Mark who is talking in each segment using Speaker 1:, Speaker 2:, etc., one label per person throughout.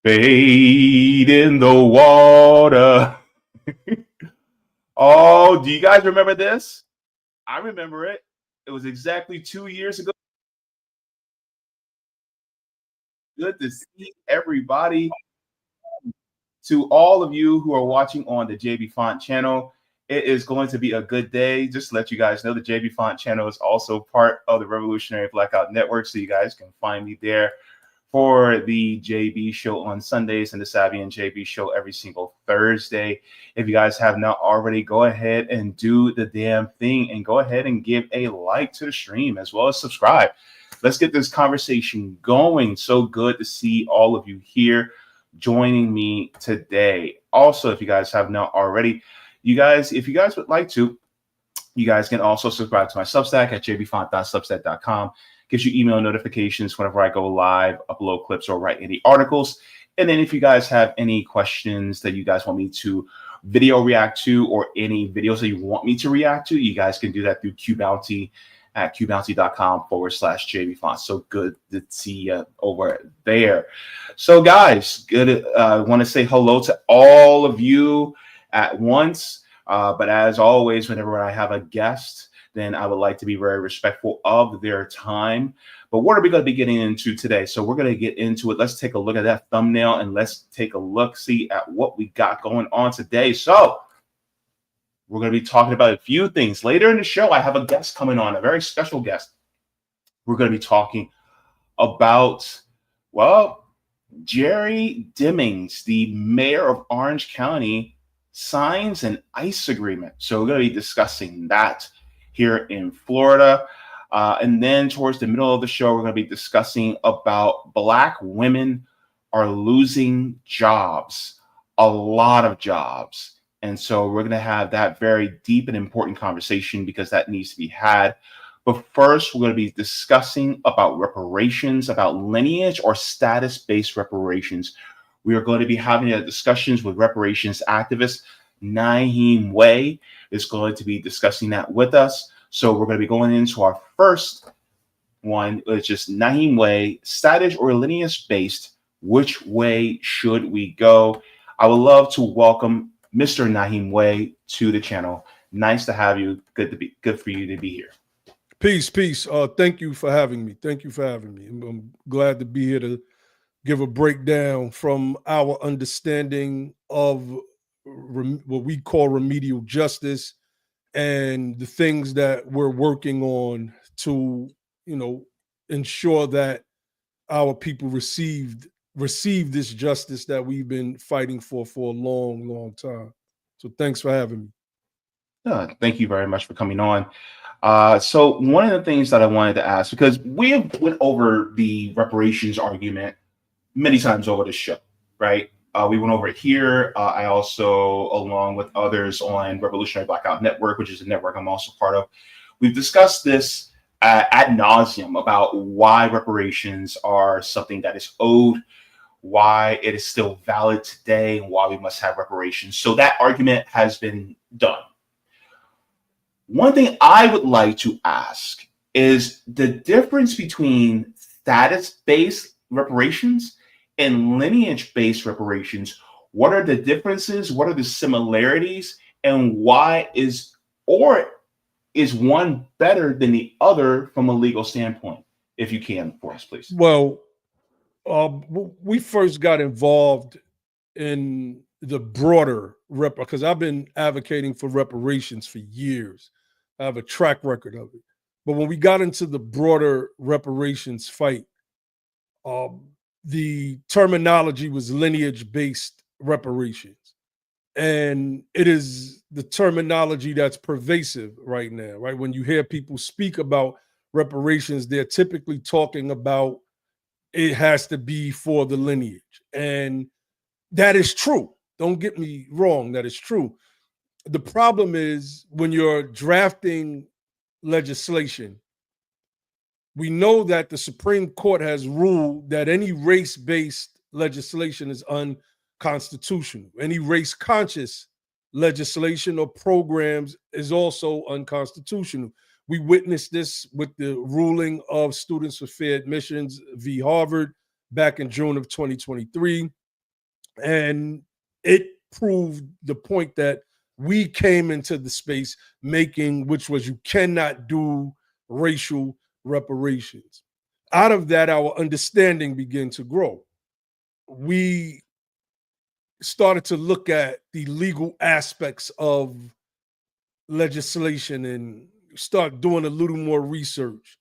Speaker 1: Fade in the water. Oh, do you guys remember this? I remember it. It was exactly 2 years ago. Good to see everybody. To all of you who are watching on the JB Font channel, it is going to be a good day. Just to let you guys know, the JB Font channel is also part of the Revolutionary Blackout Network, so you guys can find me there for the JB show on Sundays and the Savvy and JB show every single Thursday. If you guys have not already, go ahead and do the damn thing and go ahead and give a like to the stream as well as subscribe. Let's get this conversation going. So good to see all of you here joining me today. Also, if you guys have not already, if you guys would like to, you guys can also subscribe to my Substack at jbfont.substack.com. Gives you email notifications whenever I go live, upload clips, or write any articles. And then if you guys have any questions that you guys want me to video react to, or any videos that you want me to react to, you guys can do that through QBounty at qbounty.com/jbfont. So good to see you over there. So guys, I want to say hello to all of you at once. But as always, whenever I have a guest, then I would like to be very respectful of their time. But what are we going to be getting into today? So we're going to get into it. Let's take a look at that thumbnail and let's take a look-see at what we got going on today. So we're going to be talking about a few things. Later in the show, I have a guest coming on, a very special guest. We're going to be talking about, well, Jerry Dimmings, the mayor of Orange County, signs an ICE agreement. So we're going to be discussing that here in Florida. And then towards the middle of the show, we're going to be discussing about Black women are losing jobs, a lot of jobs. And so we're going to have that very deep and important conversation because that needs to be had. But first, we're going to be discussing about reparations, about lineage or status-based reparations. We are going to be having discussions with reparations activist Naheem Way is going to be discussing that with us. So we're going to be going into our first one, which is Naheem Way, status or lineage-based. Which way should we go? I would love to welcome Mr. Naheem Way to the channel. Nice to have you. Good for you to be here.
Speaker 2: Peace. Thank you for having me. I'm glad to be here to give a breakdown from our understanding of what we call remedial justice and the things that we're working on to, ensure that our people receive this justice that we've been fighting for a long, long time. So thanks for having me.
Speaker 1: Thank you very much for coming on. So one of the things that I wanted to ask, because we went over the reparations argument many times over the show, right? We went over it here. I also, along with others on Revolutionary Blackout Network, which is a network I'm also part of, we've discussed this ad nauseum about why reparations are something that is owed, why it is still valid today, and why we must have reparations. So that argument has been done. One thing I would like to ask is the difference between status-based reparations and lineage-based reparations. What are the differences? What are the similarities? And why is one better than the other from a legal standpoint? If you can, for us, please.
Speaker 2: Well, we first got involved in the broader because I've been advocating for reparations for years. I have a track record of it. But when we got into the broader reparations fight, the terminology was lineage-based reparations. And it is the terminology that's pervasive right now, right? When you hear people speak about reparations, they're typically talking about it has to be for the lineage. And that is true. Don't get me wrong, that is true. The problem is when you're drafting legislation, we know that the Supreme Court has ruled that any race-based legislation is unconstitutional. Any race-conscious legislation or programs is also unconstitutional. We witnessed this with the ruling of Students for Fair Admissions v. Harvard back in June of 2023. And it proved the point that we came into the space making, which was you cannot do racial reparations. Out of that, our understanding began to grow. We started to look at the legal aspects of legislation and start doing a little more research.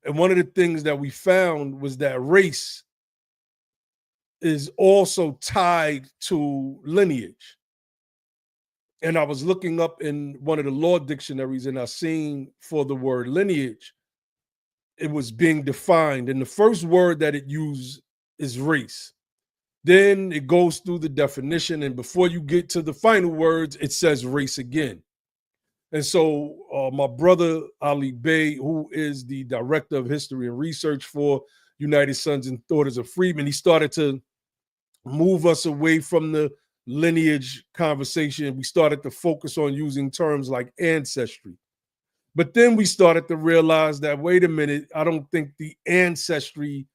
Speaker 2: And one of the things that we found was that race is also tied to lineage. And I was looking up in one of the law dictionaries and I seen for the word lineage, it was being defined. And the first word that it used is race. Then it goes through the definition. And before you get to the final words, it says race again. And so my brother, Ali Bey, who is the director of history and research for United Sons and Daughters of Freedmen, he started to move us away from the lineage conversation. We started to focus on using terms like ancestry. But then we started to realize that, wait a minute, I don't think the ancestry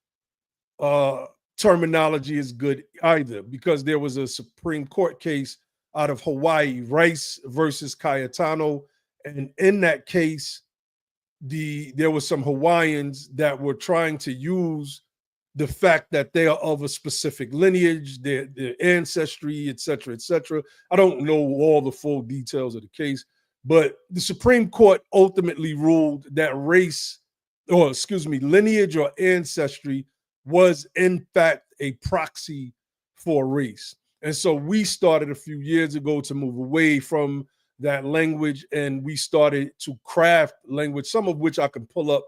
Speaker 2: terminology is good either, because there was a Supreme Court case out of Hawaii, Rice versus Cayetano. And in that case, there were some Hawaiians that were trying to use the fact that they are of a specific lineage, their ancestry, et cetera, et cetera. I don't know all the full details of the case, but the Supreme Court ultimately ruled that race, or excuse me, lineage or ancestry was in fact a proxy for race. And so we started a few years ago to move away from that language, and we started to craft language, some of which I can pull up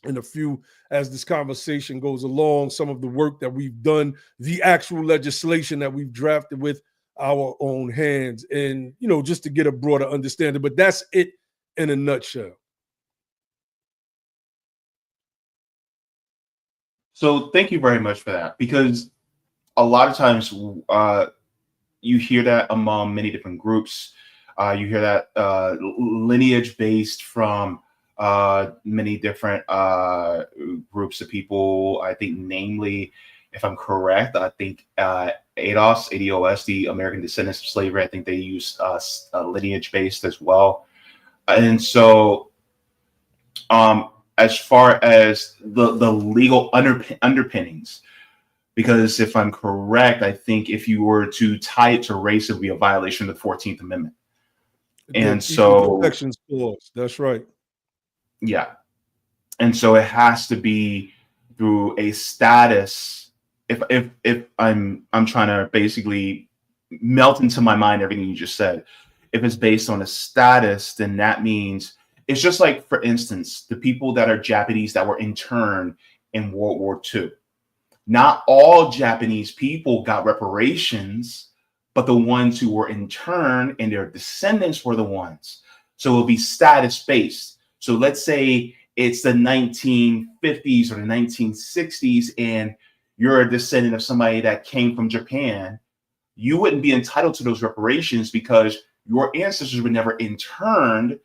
Speaker 2: in a few as this conversation goes along, some of the work that we've done, the actual legislation that we've drafted with our own hands, and, you know, just to get a broader understanding. But that's it in a nutshell.
Speaker 1: So thank you very much for that, because a lot of times you hear that among many different groups. You hear that lineage based from many different groups of people. I think, namely, if I'm correct, I think ADOS, the American Descendants of Slavery, I think they use lineage based as well. And so, as far as the legal underpinnings, because if I'm correct, I think if you were to tie it to race, it would be a violation of the 14th Amendment. And so,
Speaker 2: Protection clause, that's right.
Speaker 1: Yeah. And so it has to be through a status. If I'm trying to basically melt into my mind everything you just said, if it's based on a status, then that means it's just like, for instance, the people that are Japanese that were interned in World War II. Not all Japanese people got reparations, but the ones who were interned and their descendants were the ones. So it'll be status based. So let's say it's the 1950s or the 1960s, and you're a descendant of somebody that came from Japan. You wouldn't be entitled to those reparations because your ancestors were never interned,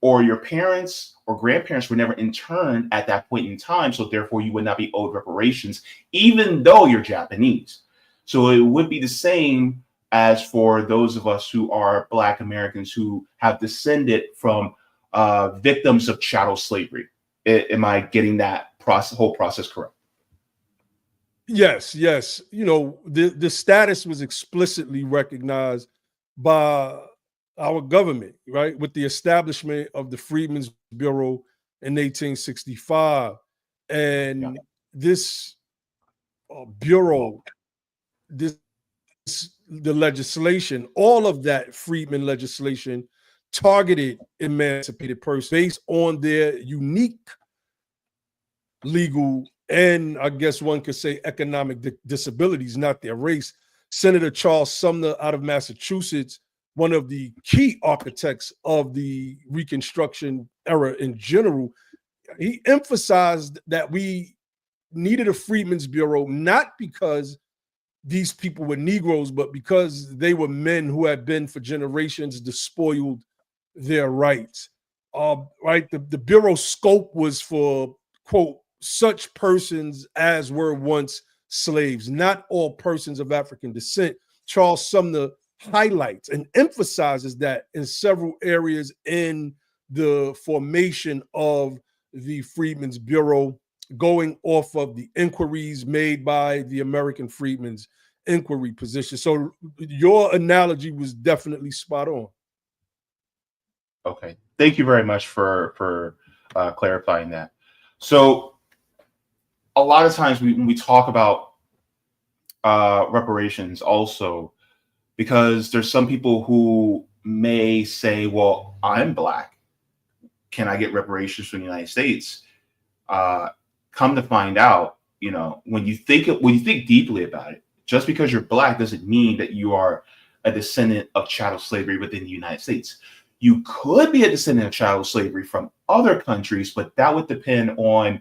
Speaker 1: or your parents or grandparents were never interned at that point in time. So therefore, you would not be owed reparations, even though you're Japanese. So it would be the same as for those of us who are Black Americans who have descended from victims of chattel slavery. Am I getting that whole process correct?
Speaker 2: Yes, yes. You know, the status was explicitly recognized by our government, right, with the establishment of the Freedmen's Bureau in 1865. And this bureau, the legislation, all of that Freedmen legislation targeted emancipated persons based on their unique legal and, I guess one could say, economic disabilities, not their race. Senator Charles Sumner out of Massachusetts, one of the key architects of the Reconstruction era in general, he emphasized that we needed a Freedmen's Bureau, not because these people were Negroes, but because they were men who had been for generations despoiled their rights. Right, the Bureau scope was for, quote, such persons as were once slaves, not all persons of African descent. Charles Sumner highlights and emphasizes that in several areas in the formation of the Freedmen's Bureau, going off of the inquiries made by the American Freedmen's Inquiry position. So your analogy was definitely spot on.
Speaker 1: Okay, thank you very much for clarifying that. So a lot of times when we talk about reparations, also because there's some people who may say, "Well, I'm black. Can I get reparations from the United States?" Come to find out, when you think deeply about it, just because you're black doesn't mean that you are a descendant of chattel slavery within the United States. You could be a descendant of chattel slavery from other countries, but that would depend on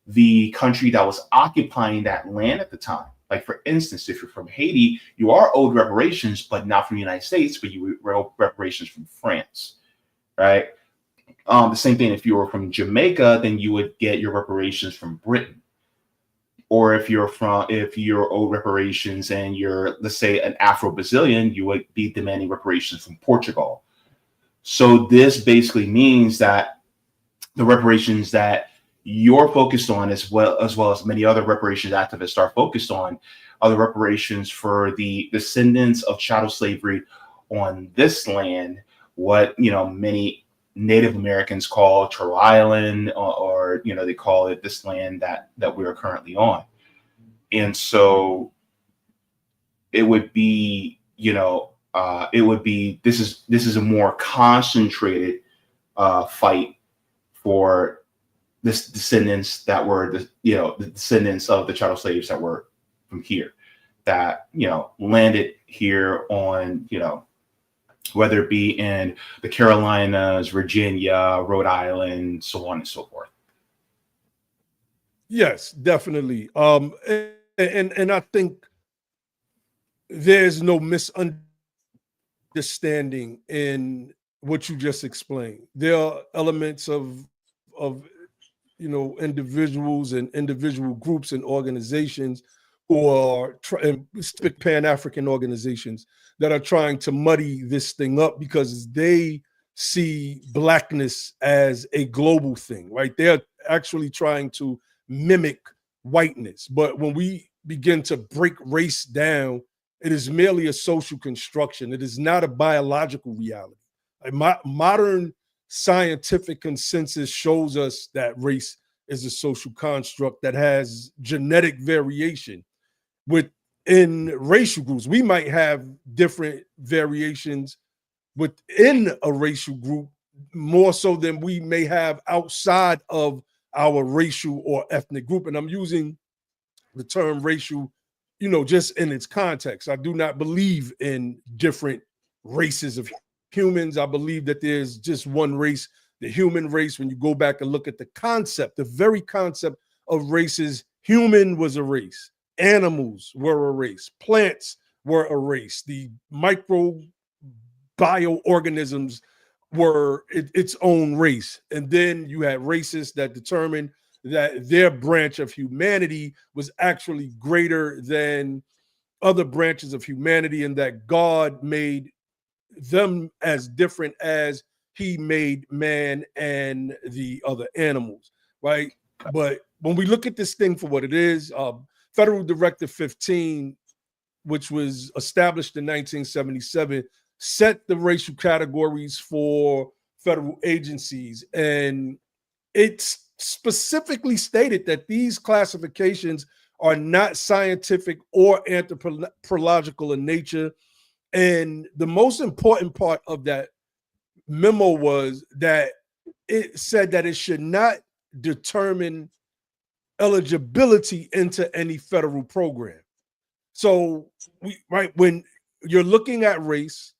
Speaker 1: the country that was occupying that land at the time. Like, for instance, if you're from Haiti, you are owed reparations, but not from the United States, but you were owed reparations from France, right? The same thing if you were from Jamaica, then you would get your reparations from Britain. Or if you're owed reparations and you're, let's say, an Afro-Brazilian, you would be demanding reparations from Portugal. So this basically means that the reparations that you're focused on, as well as many other reparations activists are focused on, are the reparations for the descendants of chattel slavery on this land, what many Native Americans call Turtle Island, or they call it this land that we are currently on. And so it would be, this is a more concentrated fight for this descendants that were the descendants of the chattel slaves that were from here, that landed here on whether it be in the Carolinas, Virginia, Rhode Island, so on and so forth.
Speaker 2: Yes, definitely. And I think there's no misunderstanding in what you just explained. There are elements of individuals and individual groups and organizations who are Pan-African organizations that are trying to muddy this thing up because they see blackness as a global thing, right? They're actually trying to mimic whiteness. But when we begin to break race down, it is merely a social construction. It is not a biological reality. Modern scientific consensus shows us that race is a social construct that has genetic variation. Within racial groups, we might have different variations within a racial group, more so than we may have outside of our racial or ethnic group. And I'm using the term racial, just in its context. I do not believe in different races of humans. I believe that there's just one race, the human race. When you go back and look at the concept, the very concept of races, human was a race, animals were a race, plants were a race, the microbioorganisms were its own race. And then you had racists that determined that their branch of humanity was actually greater than other branches of humanity, and that God made them as different as he made man and the other animals, right? But when we look at this thing for what it is, Federal Directive 15, which was established in 1977, set the racial categories for federal agencies. And it's specifically stated that these classifications are not scientific or anthropological in nature. And the most important part of that memo was that it said that it should not determine eligibility into any federal program. So, when you're looking at race,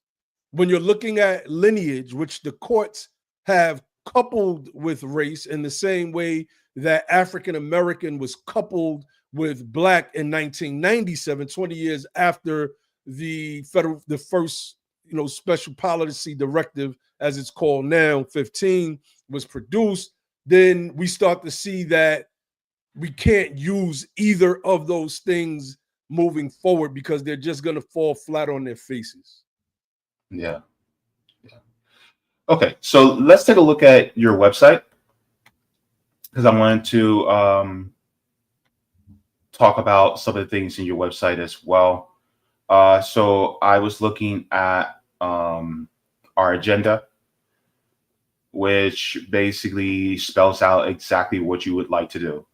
Speaker 2: when you're looking at lineage, which the courts have coupled with race in the same way that African American was coupled with black in 1997, 20 years after the first special policy directive, as it's called now, 15, was produced, then we start to see that we can't use either of those things moving forward because they're just going to fall flat on their faces.
Speaker 1: Yeah. Yeah. Okay, so let's take a look at your website because I wanted to talk about some of the things in your website as well. So I was looking at our agenda, which basically spells out exactly what you would like to do.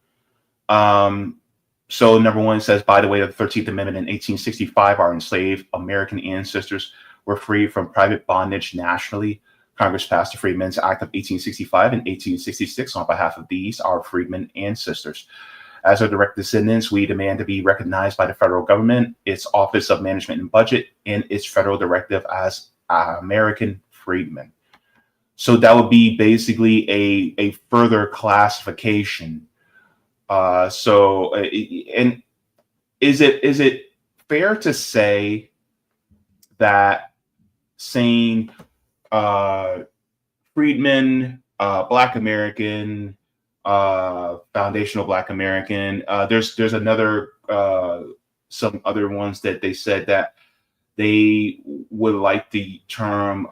Speaker 1: So number one says, by the way, the 13th Amendment in 1865, our enslaved American ancestors were free from private bondage nationally. Congress passed the Freedmen's Act of 1865 and 1866 on behalf of these, our freedmen ancestors. As our direct descendants, we demand to be recognized by the federal government, its Office of Management and Budget, and its federal directive as American freedmen. So that would be basically a further classification. And is it fair to say that saying freedmen, Black American, foundational Black American, there's another some other ones that they said that they would like the term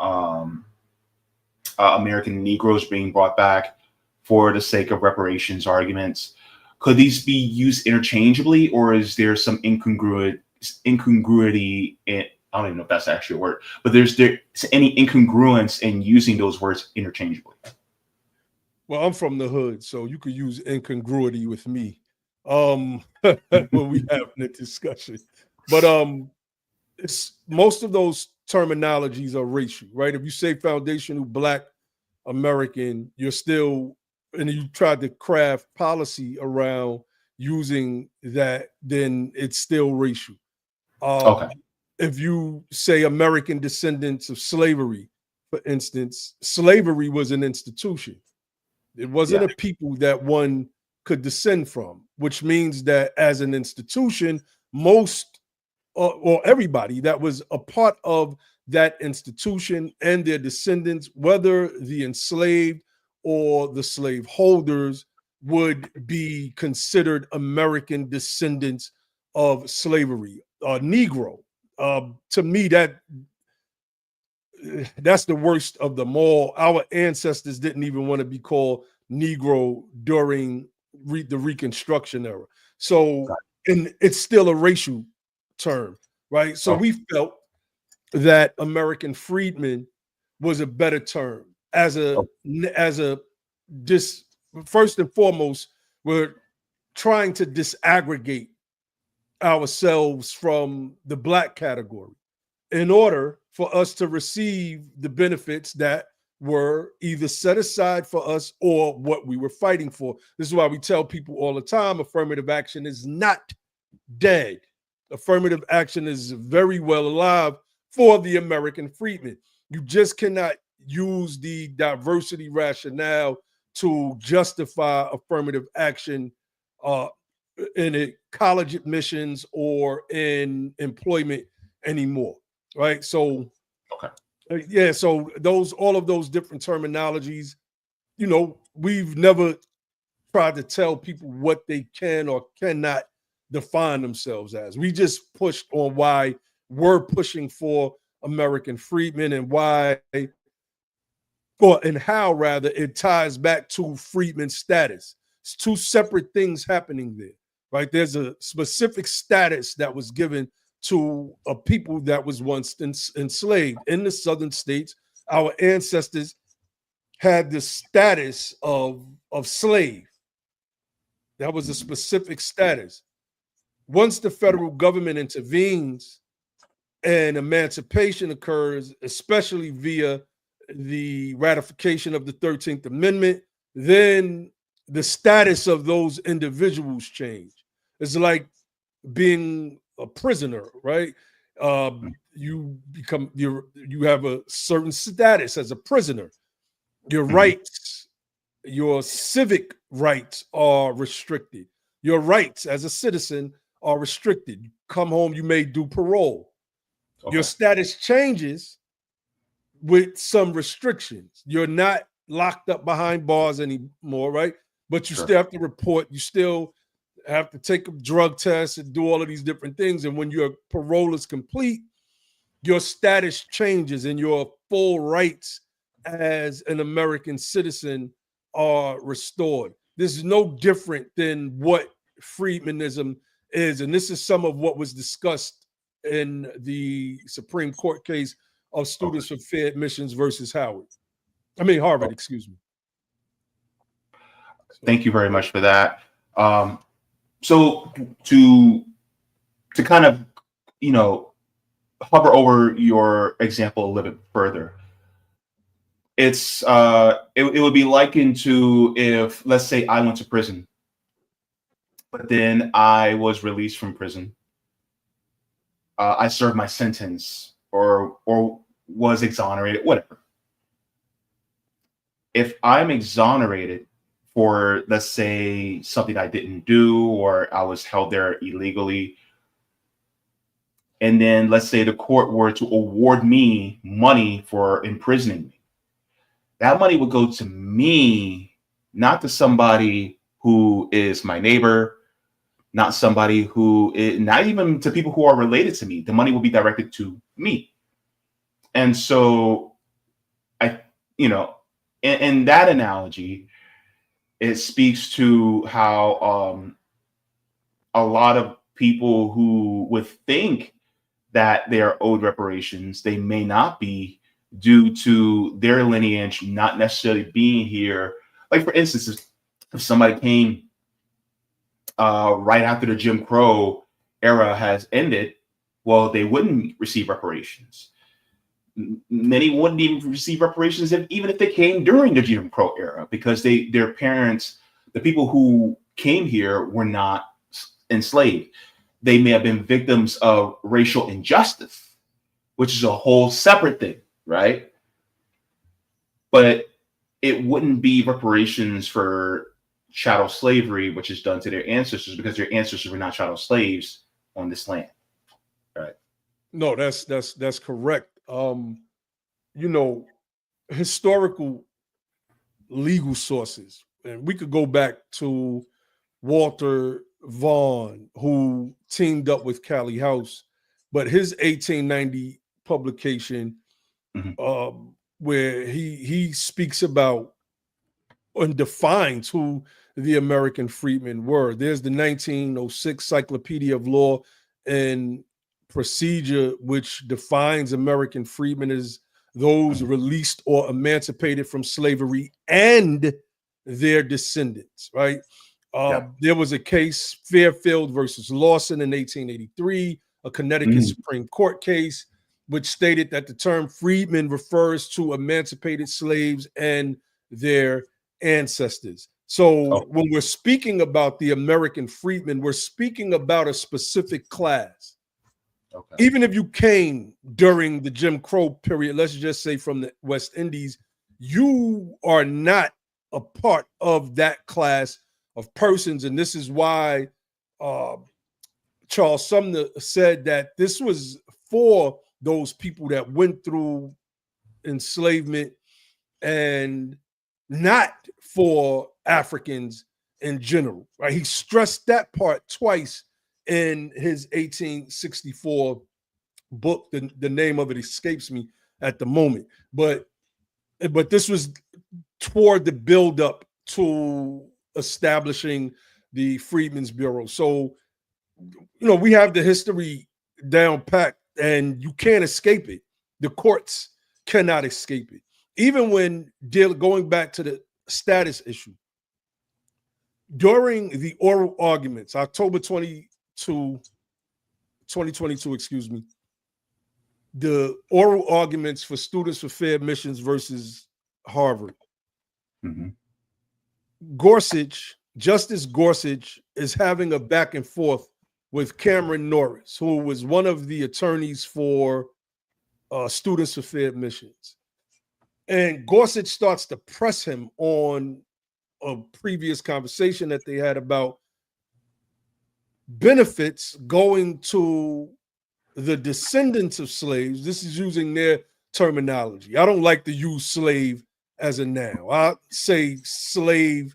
Speaker 1: American Negroes being brought back for the sake of reparations arguments. Could these be used interchangeably, or is there some incongruity in, I don't even know if that's actually a word, but there's any incongruence in using those words interchangeably?
Speaker 2: Well, I'm from the hood, so you could use incongruity with me when we having a discussion. But it's most of those terminologies are racial, right? If you say foundational Black American, you're still, and you tried to craft policy around using that, then it's still racial.
Speaker 1: Okay.
Speaker 2: If you say American descendants of slavery, for instance, slavery was an institution. It wasn't a people that one could descend from, which means that as an institution, most or everybody that was a part of that institution and their descendants, whether the enslaved or the slave holders, would be considered American descendants of slavery. Negro, to me, that's the worst of them all. Our ancestors didn't even want to be called Negro during the Reconstruction era. So, and it's still a racial term, right? So we felt that American freedman was a better term first and foremost, we're trying to disaggregate ourselves from the Black category in order for us to receive the benefits that were either set aside for us or what we were fighting for. This is why we tell people all the time, affirmative action is not dead. Affirmative action is very well alive for the American freedmen. You just cannot use the diversity rationale to justify affirmative action in college admissions or in employment anymore, right? So, so all of those different terminologies, we've never tried to tell people what they can or cannot define themselves as. We just pushed on why we're pushing for American freedmen and how rather it ties back to freedman status. It's two separate things happening there, right? There's a specific status that was given to a people that was once enslaved in the southern states. Our ancestors had the status of slave. That was a specific status. Once the federal government intervenes and emancipation occurs, especially via the ratification of the 13th Amendment, then the status of those individuals change. It's like being a prisoner, right? You have a certain status as a prisoner. Your rights, your civic rights are restricted. Your rights as a citizen are restricted. You come home, you may do parole. Your status changes with some restrictions. You're not locked up behind bars anymore, right? But you still have to report. You still have to take a drug test and do all of these different things. And when your parole is complete, your status changes and your full rights as an American citizen are restored. This is no different than what freedmanism is. And this is some of what was discussed in the Supreme Court case of Students for Fair Admissions versus Harvard, excuse me.
Speaker 1: Thank you very much for that. So to kind of, hover over your example a little bit further, it's it would be likened to if, let's say, I went to prison, but then I was released from prison. I served my sentence or was exonerated, whatever. If I'm exonerated for, let's say, something I didn't do, or I was held there illegally, and then let's say the court were to award me money for imprisoning me, that money would go to me, not to somebody who is my neighbor, not somebody who is, not even to people who are related to me. The money will be directed to me. And so in that analogy, it speaks to how a lot of people who would think that they are owed reparations, they may not be, due to their lineage not necessarily being here. Like, for instance, if somebody came right after the Jim Crow era has ended, well, they wouldn't receive reparations. Many wouldn't even receive reparations even if they came during the Jim Crow era, because their parents, the people who came here, were not enslaved. They may have been victims of racial injustice, which is a whole separate thing, right? But it wouldn't be reparations for chattel slavery, which is done to their ancestors, because their ancestors were not chattel slaves on this land, right?
Speaker 2: No, that's correct. Historical legal sources, and we could go back to Walter Vaughn, who teamed up with Callie House, but his 1890 publication, where he speaks about and defines who the American freedmen were. There's the 1906 Cyclopedia of Law and Procedure, which defines American freedmen as those released or emancipated from slavery and their descendants, right? There was a case, Fairfield versus Lawson, in 1883, a Connecticut Supreme Court case, which stated that the term freedmen refers to emancipated slaves and their ancestors. So when we're speaking about the American freedmen, we're speaking about a specific class. Even if you came during the Jim Crow period, let's just say from the West Indies, you are not a part of that class of persons. And this is why Charles Sumner said that this was for those people that went through enslavement and not for Africans in general, right? He stressed that part twice in his 1864 book. The name of it escapes me at the moment, but this was toward the buildup to establishing the Freedmen's Bureau. So, we have the history down packed, and you can't escape it. The courts cannot escape it. Even when going back to the status issue, during the oral arguments, October 2022, excuse me, the oral arguments for Students for Fair Admissions versus Harvard, Justice Gorsuch is having a back and forth with Cameron Norris, who was one of the attorneys for Students for Fair Admissions. And Gorsuch starts to press him on a previous conversation that they had about benefits going to the descendants of slaves. This is using their terminology. I don't like to use slave as a noun. I say slave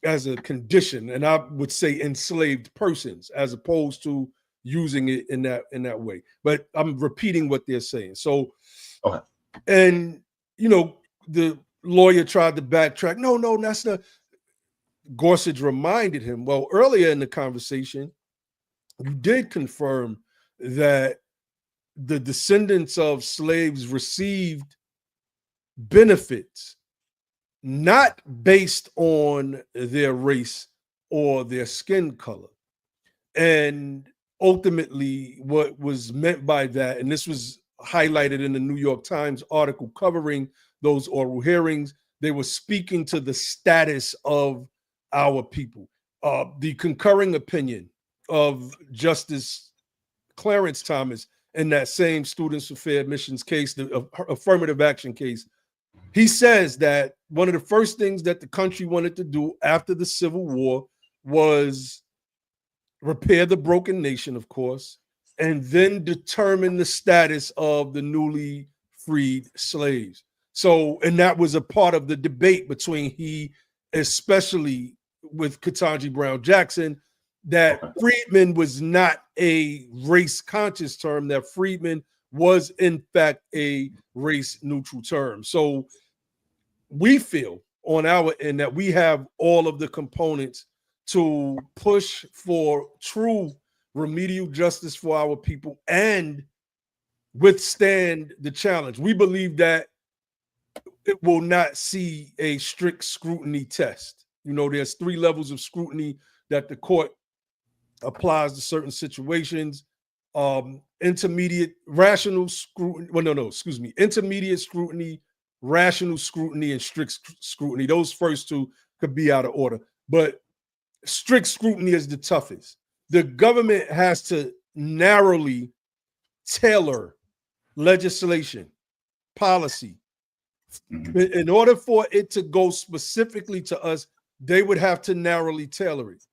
Speaker 2: as a condition, and I would say enslaved persons, as opposed to using it in that way. But I'm repeating what they're saying. So,
Speaker 1: Okay.
Speaker 2: and the lawyer tried to backtrack. No, that's not. Gorsuch reminded him, well, earlier in the conversation, you did confirm that the descendants of slaves received benefits not based on their race or their skin color. And ultimately, what was meant by that, and this was highlighted in the New York Times article covering those oral hearings, they were speaking to the status of our people. The concurring opinion of Justice Clarence Thomas in that same Students for Fair Admissions case, the affirmative action case, he says that one of the first things that the country wanted to do after the Civil War was repair the broken nation, of course, and then determine the status of the newly freed slaves. So, and that was a part of the debate between he, especially with Ketanji Brown Jackson, that freedman was not a race conscious term, that freedman was in fact a race neutral term. So we feel on our end that we have all of the components to push for true remedial justice for our people and withstand the challenge. We believe that it will not see a strict scrutiny test. There's 3 levels of scrutiny that the court applies to certain situations. Intermediate rational scrutiny. Well, no, excuse me. Intermediate scrutiny, rational scrutiny, and strict scrutiny. Those first 2 could be out of order, but strict scrutiny is the toughest. The government has to narrowly tailor legislation, policy. In order for it to go specifically to us, they would have to narrowly tailor it.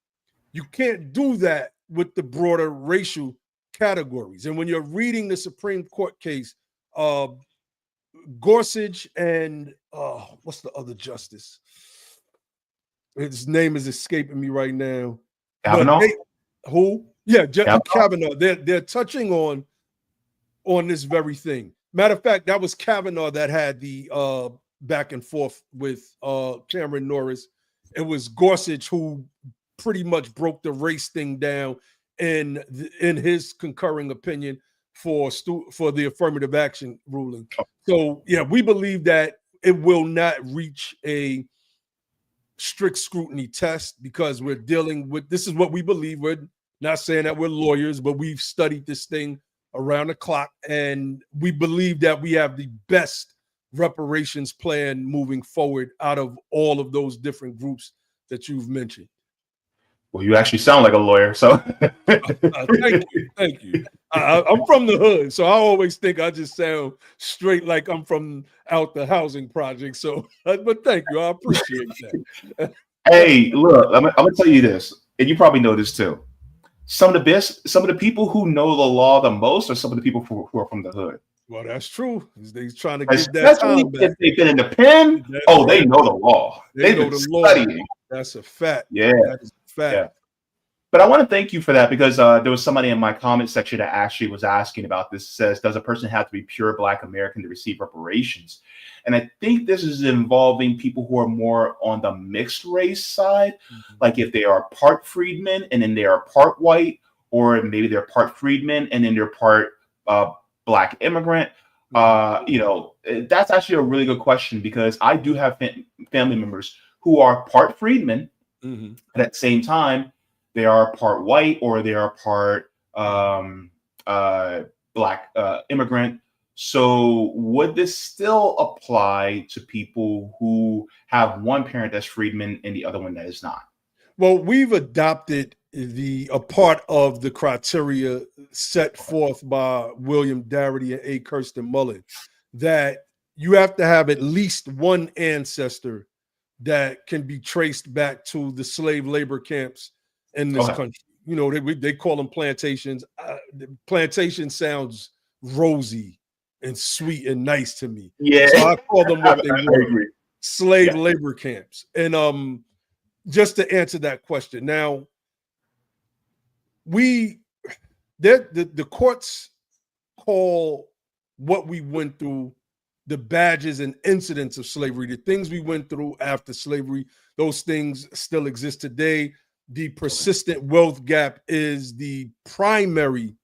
Speaker 2: You can't do that with the broader racial categories. And when you're reading the Supreme Court case, Gorsuch and what's the other justice? His name is escaping me right now.
Speaker 1: Kavanaugh?
Speaker 2: Who? Yeah, Kavanaugh. They're touching on this very thing. Matter of fact, that was Kavanaugh that had the back and forth with Cameron Norris. It was Gorsuch who pretty much broke the race thing down in his concurring opinion for the affirmative action ruling. So yeah, we believe that it will not reach a strict scrutiny test because we're dealing with, this is what we believe. We're not saying that we're lawyers, but we've studied this thing around the clock, and we believe that we have the best reparations plan moving forward out of all of those different groups that you've mentioned.
Speaker 1: Well, you actually sound like a lawyer, so
Speaker 2: thank you. I'm from the hood, so I always think I just sound straight like I'm from out the housing project. So, but thank you, I appreciate that.
Speaker 1: Hey, look, I'm gonna tell you this, and you probably know this too. Some of the people who know the law the most are some of the people who are from the hood.
Speaker 2: Well, that's true. They're trying to get that time back.
Speaker 1: If they've been in the pen, they know the law. They've been studying.
Speaker 2: That's a fact.
Speaker 1: Yeah,
Speaker 2: that is a fact.
Speaker 1: Yeah. But I want to thank you for that because there was somebody in my comment section that actually was asking about this. It says, does a person have to be pure Black American to receive reparations? And I think this is involving people who are more on the mixed race side. Mm-hmm. Like if they are part freedmen and then they are part white, or maybe they're part freedmen and then they're part Black immigrant. That's actually a really good question because I do have family members who are part freedmen. Mm-hmm. But at the same time, they are part white or they are part Black immigrant. So would this still apply to people who have one parent that's freedman and the other one that is not?
Speaker 2: Well, we've adopted a part of the criteria set forth by William Darity and A. Kirsten Mullen, that you have to have at least one ancestor that can be traced back to the slave labor camps in this country. They call them plantations. Plantation sounds rosy and sweet and nice to me.
Speaker 1: Yeah.
Speaker 2: So I call them what they were. Slave labor camps. And just to answer that question. Now, the courts call what we went through the badges and incidents of slavery, the things we went through after slavery. Those things still exist today. The persistent wealth gap is the primary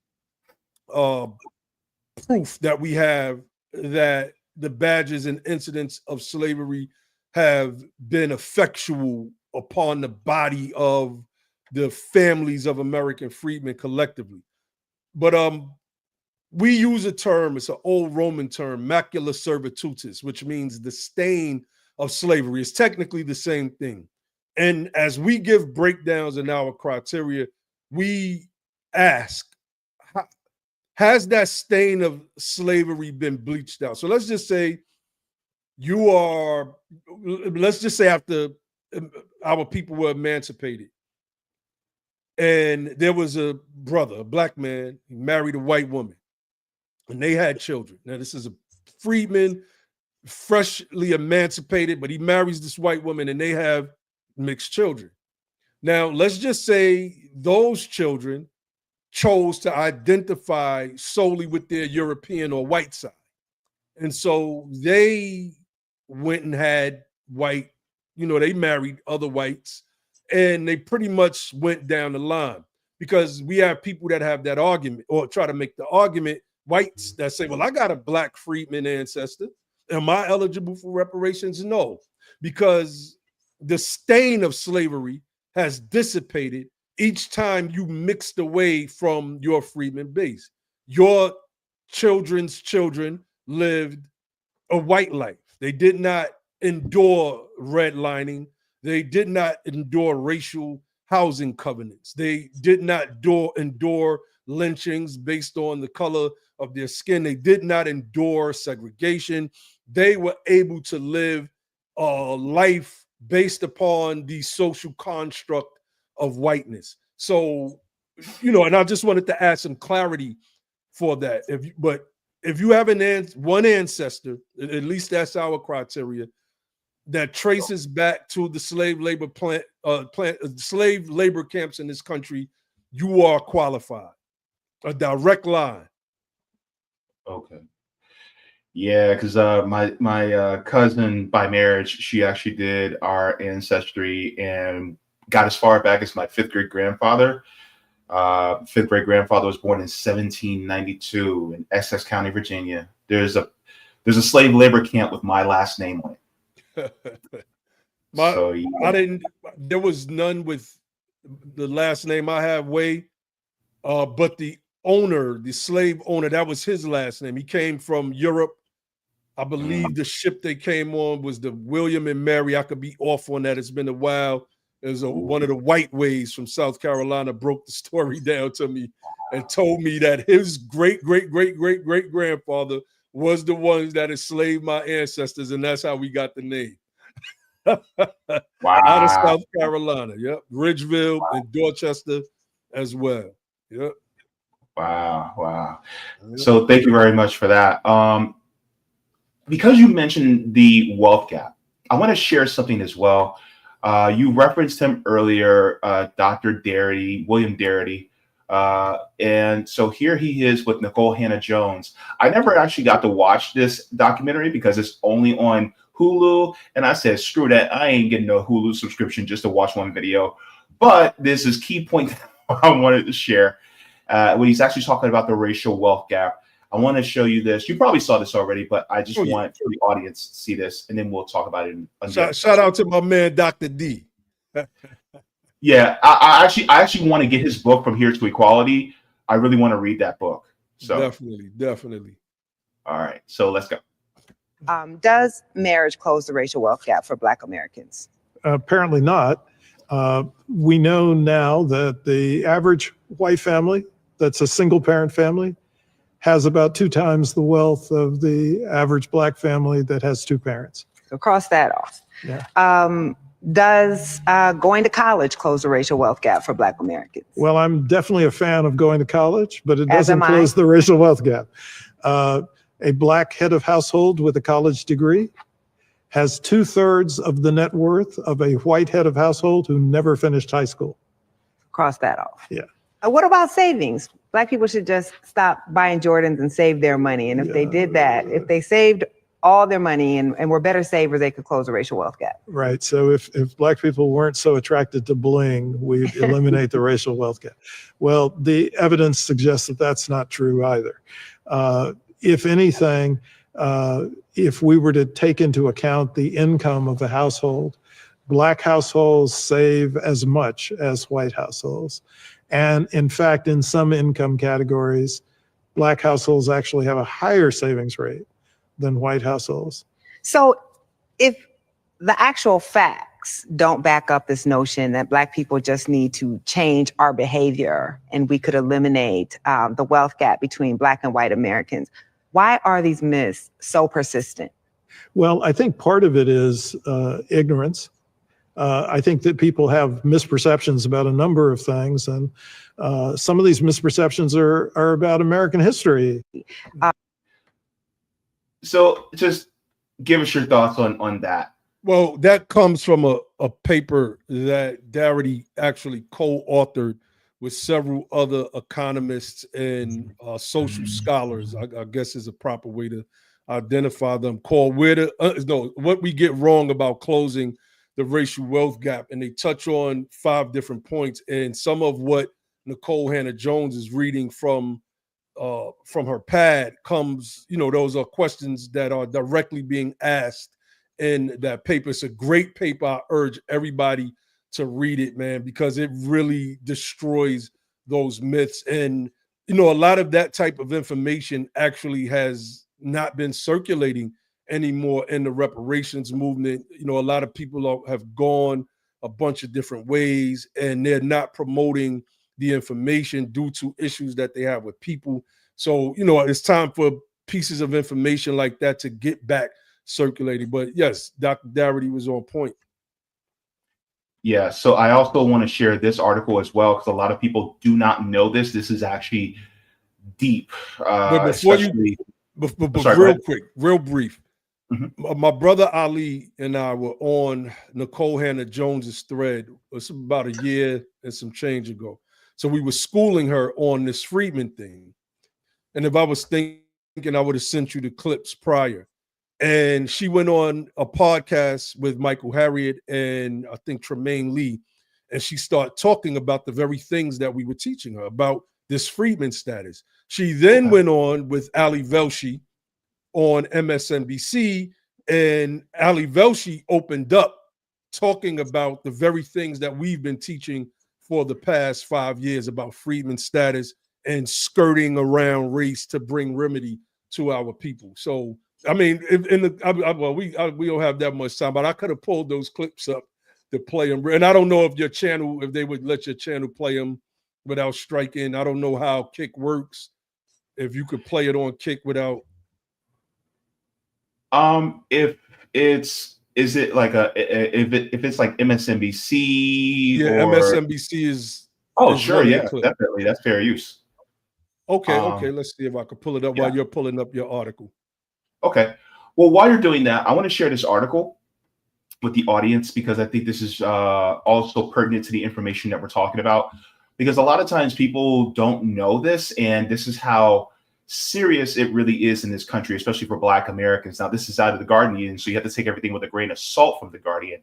Speaker 2: proof that we have that the badges and incidents of slavery have been effectual upon the body of the families of American freedmen collectively. But we use a term, it's an old Roman term, macula servitutis, which means the stain of slavery. It's technically the same thing. And as we give breakdowns in our criteria, we ask, has that stain of slavery been bleached out? So let's just say after our people were emancipated, and there was a brother, a black man, he married a white woman, and they had children. Now, this is a freedman, freshly emancipated, but he marries this white woman and they have mixed children. Now, let's just say those children chose to identify solely with their European or white side. And so they went and had white, they married other whites, and they pretty much went down the line, because we have people that have that argument, or try to make the argument, whites that say, well, I got a black freedman ancestor. Am I eligible for reparations? No, because the stain of slavery has dissipated each time you mixed away from your freedman base. Your children's children lived a white life. They did not endure redlining. They did not endure racial housing covenants. They did not endure lynchings based on the color of their skin. They did not endure segregation. They were able to live a life based upon the social construct of whiteness. So, and I just wanted to add some clarity for that. If you have one ancestor, at least that's our criteria, that traces back to the slave labor slave labor camps in this country, you are qualified. A direct line.
Speaker 1: Okay. Yeah, because my cousin by marriage, she actually did our ancestry and got as far back as my fifth great grandfather. Fifth great grandfather was born in 1792 in Essex County, Virginia. There's a slave labor camp with my last name on it.
Speaker 2: There was none with the last name I have, Way, but the slave owner, that was his last name. He came from Europe. I believe the ship they came on was the William and Mary. I could be off on that. It's been a while. There's one of the white ways from South Carolina broke the story down to me and told me that his great-great-great-great-great-grandfather was the ones that enslaved my ancestors, and that's how we got the name.
Speaker 1: Wow.
Speaker 2: Out of South Carolina. Yep. Ridgeville and Dorchester as well. Yep.
Speaker 1: Wow. So thank you very much for that. Because you mentioned the wealth gap, I want to share something as well. You referenced him earlier, Dr. Darity, William Darity. And so here he is with Nicole Hannah-Jones. I never actually got to watch this documentary because it's only on Hulu. And I said, screw that. I ain't getting no Hulu subscription just to watch one video. But this is key point I wanted to share when he's actually talking about the racial wealth gap. I want to show you this. You probably saw this already, but I just want for the audience to see this, and then we'll talk about it.
Speaker 2: Shout out to my man, Dr. D.
Speaker 1: Yeah, I actually want to get his book From Here to Equality. I really want to read that book. So
Speaker 2: definitely.
Speaker 1: All right, so let's go.
Speaker 3: Does marriage close the racial wealth gap for Black Americans?
Speaker 4: Apparently not. We know now that the average white family, that's a single parent family, has about 2 times the wealth of the average Black family that has 2 parents.
Speaker 3: So cross that off.
Speaker 4: Yeah.
Speaker 3: Does going to college close the racial wealth gap for Black Americans?
Speaker 4: Well, I'm definitely a fan of going to college, but it doesn't close the racial wealth gap. A Black head of household with a college degree has 2/3 of the net worth of a white head of household who never finished high school.
Speaker 3: Cross that off.
Speaker 4: Yeah.
Speaker 3: What about savings? Black people should just stop buying Jordans and save their money. And if they did that, if they saved all their money and were better savers, they could close the racial wealth gap.
Speaker 4: Right. So if Black people weren't so attracted to bling, we'd eliminate the racial wealth gap. Well, the evidence suggests that that's not true either. If anything, if we were to take into account the income of the household, Black households save as much as white households. And in fact, in some income categories, Black households actually have a higher savings rate than white households.
Speaker 3: So if the actual facts don't back up this notion that Black people just need to change our behavior and we could eliminate the wealth gap between Black and white Americans, why are these myths so persistent?
Speaker 4: Well, I think part of it is ignorance. I think that people have misperceptions about a number of things, and some of these misperceptions are about American history.
Speaker 1: So just give us your thoughts on that.
Speaker 2: Well, that comes from a paper that Darity actually co-authored with several other economists and social scholars, I guess is a proper way to identify them, called What We Get Wrong About Closing the Racial Wealth Gap. And they touch on 5 different points, and some of what Nikole Hannah-Jones is reading from her pad comes, those are questions that are directly being asked in that paper. It's a great paper. I urge everybody to read it, man, because it really destroys those myths. And, a lot of that type of information actually has not been circulating anymore in the reparations movement. A lot of people have gone a bunch of different ways, and they're not promoting the information due to issues that they have with people. So, it's time for pieces of information like that to get back circulating. But yes, Dr. Darity was on point.
Speaker 1: Yeah, so I also want to share this article as well, because a lot of people do not know this. This is actually deep.
Speaker 2: But before real brief, my brother Ali and I were on Nikole Hannah-Jones's thread. It's about a year and some change ago. So we were schooling her on this Freedman thing. And if I was thinking, I would have sent you the clips prior. And she went on a podcast with Michael Harriot and I think Tremaine Lee. And she started talking about the very things that we were teaching her about this Freedman status. She then went on with Ali Velshi on MSNBC, and Ali Velshi opened up talking about the very things that we've been teaching for the past 5 years about Freedman status and skirting around race to bring remedy to our people. So, I mean, we don't have that much time, but I could have pulled those clips up to play them. And I don't know if if they would let your channel play them without striking. I don't know how Kick works. If you could play it on Kick without.
Speaker 1: If is it like if it's like MSNBC?
Speaker 2: Yeah, MSNBC is.
Speaker 1: Oh, sure, yeah, definitely, that's fair use.
Speaker 2: Okay, let's see if I can pull it up while you're pulling up your article.
Speaker 1: Okay, well, while you're doing that, I want to share this article with the audience because I think this is also pertinent to the information that we're talking about. Because a lot of times people don't know this, and this is how serious it really is in this country, especially for Black Americans. Now, this is out of the Guardian, so you have to take everything with a grain of salt from the Guardian.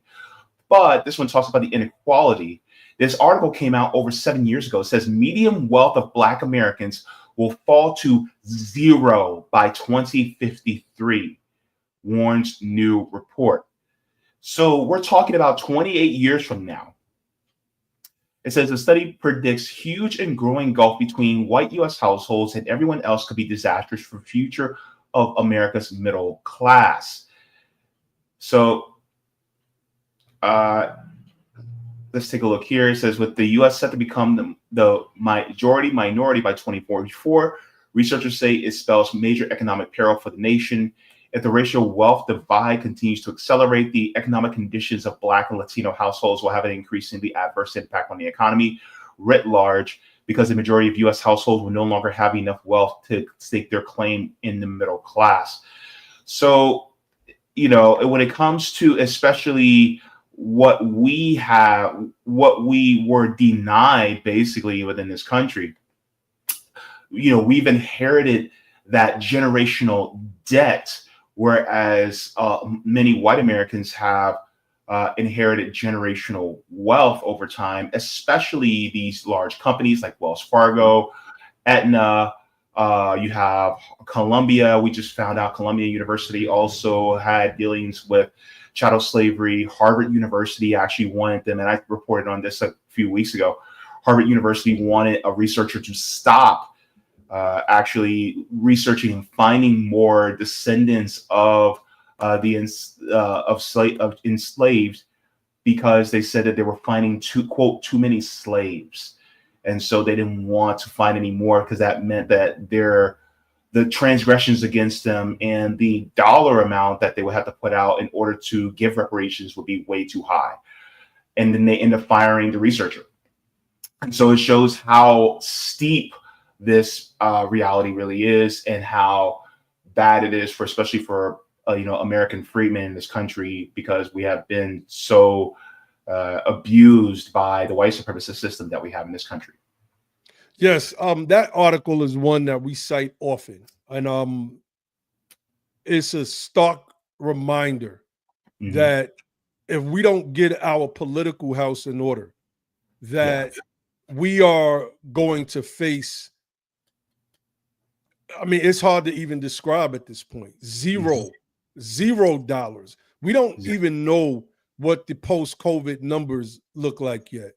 Speaker 1: But this one talks about the inequality. This article came out over 7 years ago. It says median wealth of Black Americans will fall to 0 by 2053, warns new report. So we're talking about 28 years from now. It says the study predicts huge and growing gulf between white U.S. households and everyone else could be disastrous for the future of America's middle class. So let's take a look here. It says with the U.S. set to become the majority minority by 2044, researchers say it spells major economic peril for the nation. If the racial wealth divide continues to accelerate, the economic conditions of Black and Latino households will have an increasingly adverse impact on the economy writ large, because the majority of U.S. households will no longer have enough wealth to stake their claim in the middle class. So, when it comes to especially what we have, what we were denied basically within this country, we've inherited that generational debt, whereas many white Americans have inherited generational wealth over time, especially these large companies like Wells Fargo, Aetna. You have Columbia. We just found out Columbia University also had dealings with chattel slavery. Harvard University actually wanted them, and I reported on this a few weeks ago. Harvard University wanted a researcher to stop actually researching and finding more descendants of enslaved, because they said that they were finding too many slaves, and so they didn't want to find any more, because that meant that the transgressions against them and the dollar amount that they would have to put out in order to give reparations would be way too high. And then they end up firing the researcher. And so it shows how steep this reality really is, and how bad it is especially for American freedmen in this country, because we have been so abused by the white supremacist system that we have in this country.
Speaker 2: Yes, that article is one that we cite often, and it's a stark reminder that if we don't get our political house in order, that we are going to face, I mean, it's hard to even describe at this point. $0. We don't even know what the post-COVID numbers look like yet.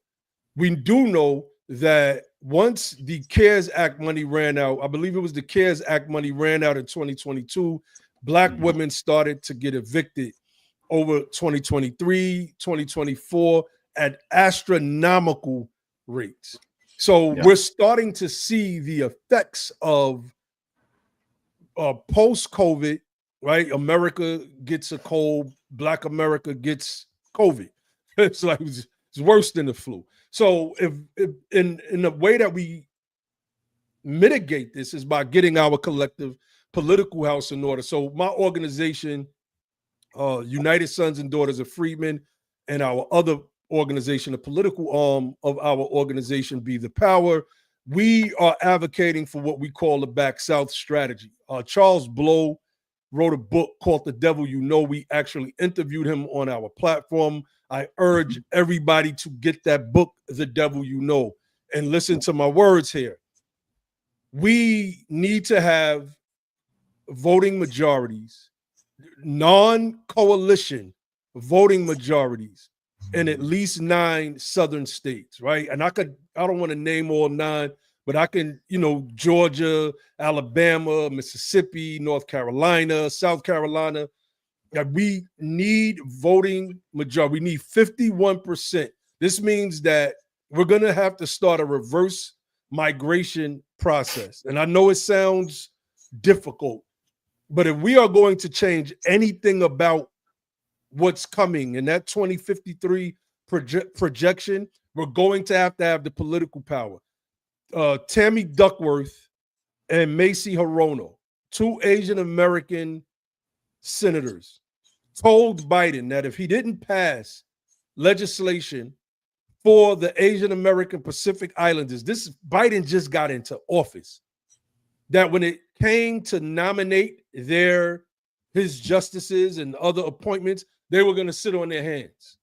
Speaker 2: We do know that once the CARES Act money ran out, I believe it was the CARES Act money ran out in 2022, Black women started to get evicted over 2023, 2024 at astronomical rates. So we're starting to see the effects of post-COVID, right? America gets a cold, Black America gets COVID. It's like it's worse than the flu. So if in the way that we mitigate this is by getting our collective political house in order. So my organization, United Sons and Daughters of Freedmen, and our other organization, the political arm of our organization, Be the Power, we are advocating for what we call the Back South strategy. Charles Blow wrote a book called The Devil You Know. We actually interviewed him on our platform. I urge everybody to get that book, The Devil You Know, and listen to my words here. We need to have voting majorities, non-coalition voting majorities in at least 9 southern states, right? And I don't want to name all 9, but I can, Georgia, Alabama, Mississippi, North Carolina, South Carolina. We need voting majority. We need 51%. This means that we're going to have to start a reverse migration process. And I know it sounds difficult, but if we are going to change anything about what's coming in that 2053 projection, we're going to have the political power. Tammy Duckworth and Macy Hirono, 2 Asian American senators, told Biden that if he didn't pass legislation for the Asian American Pacific Islanders, Biden just got into office, that when it came to nominate his justices and other appointments, they were going to sit on their hands.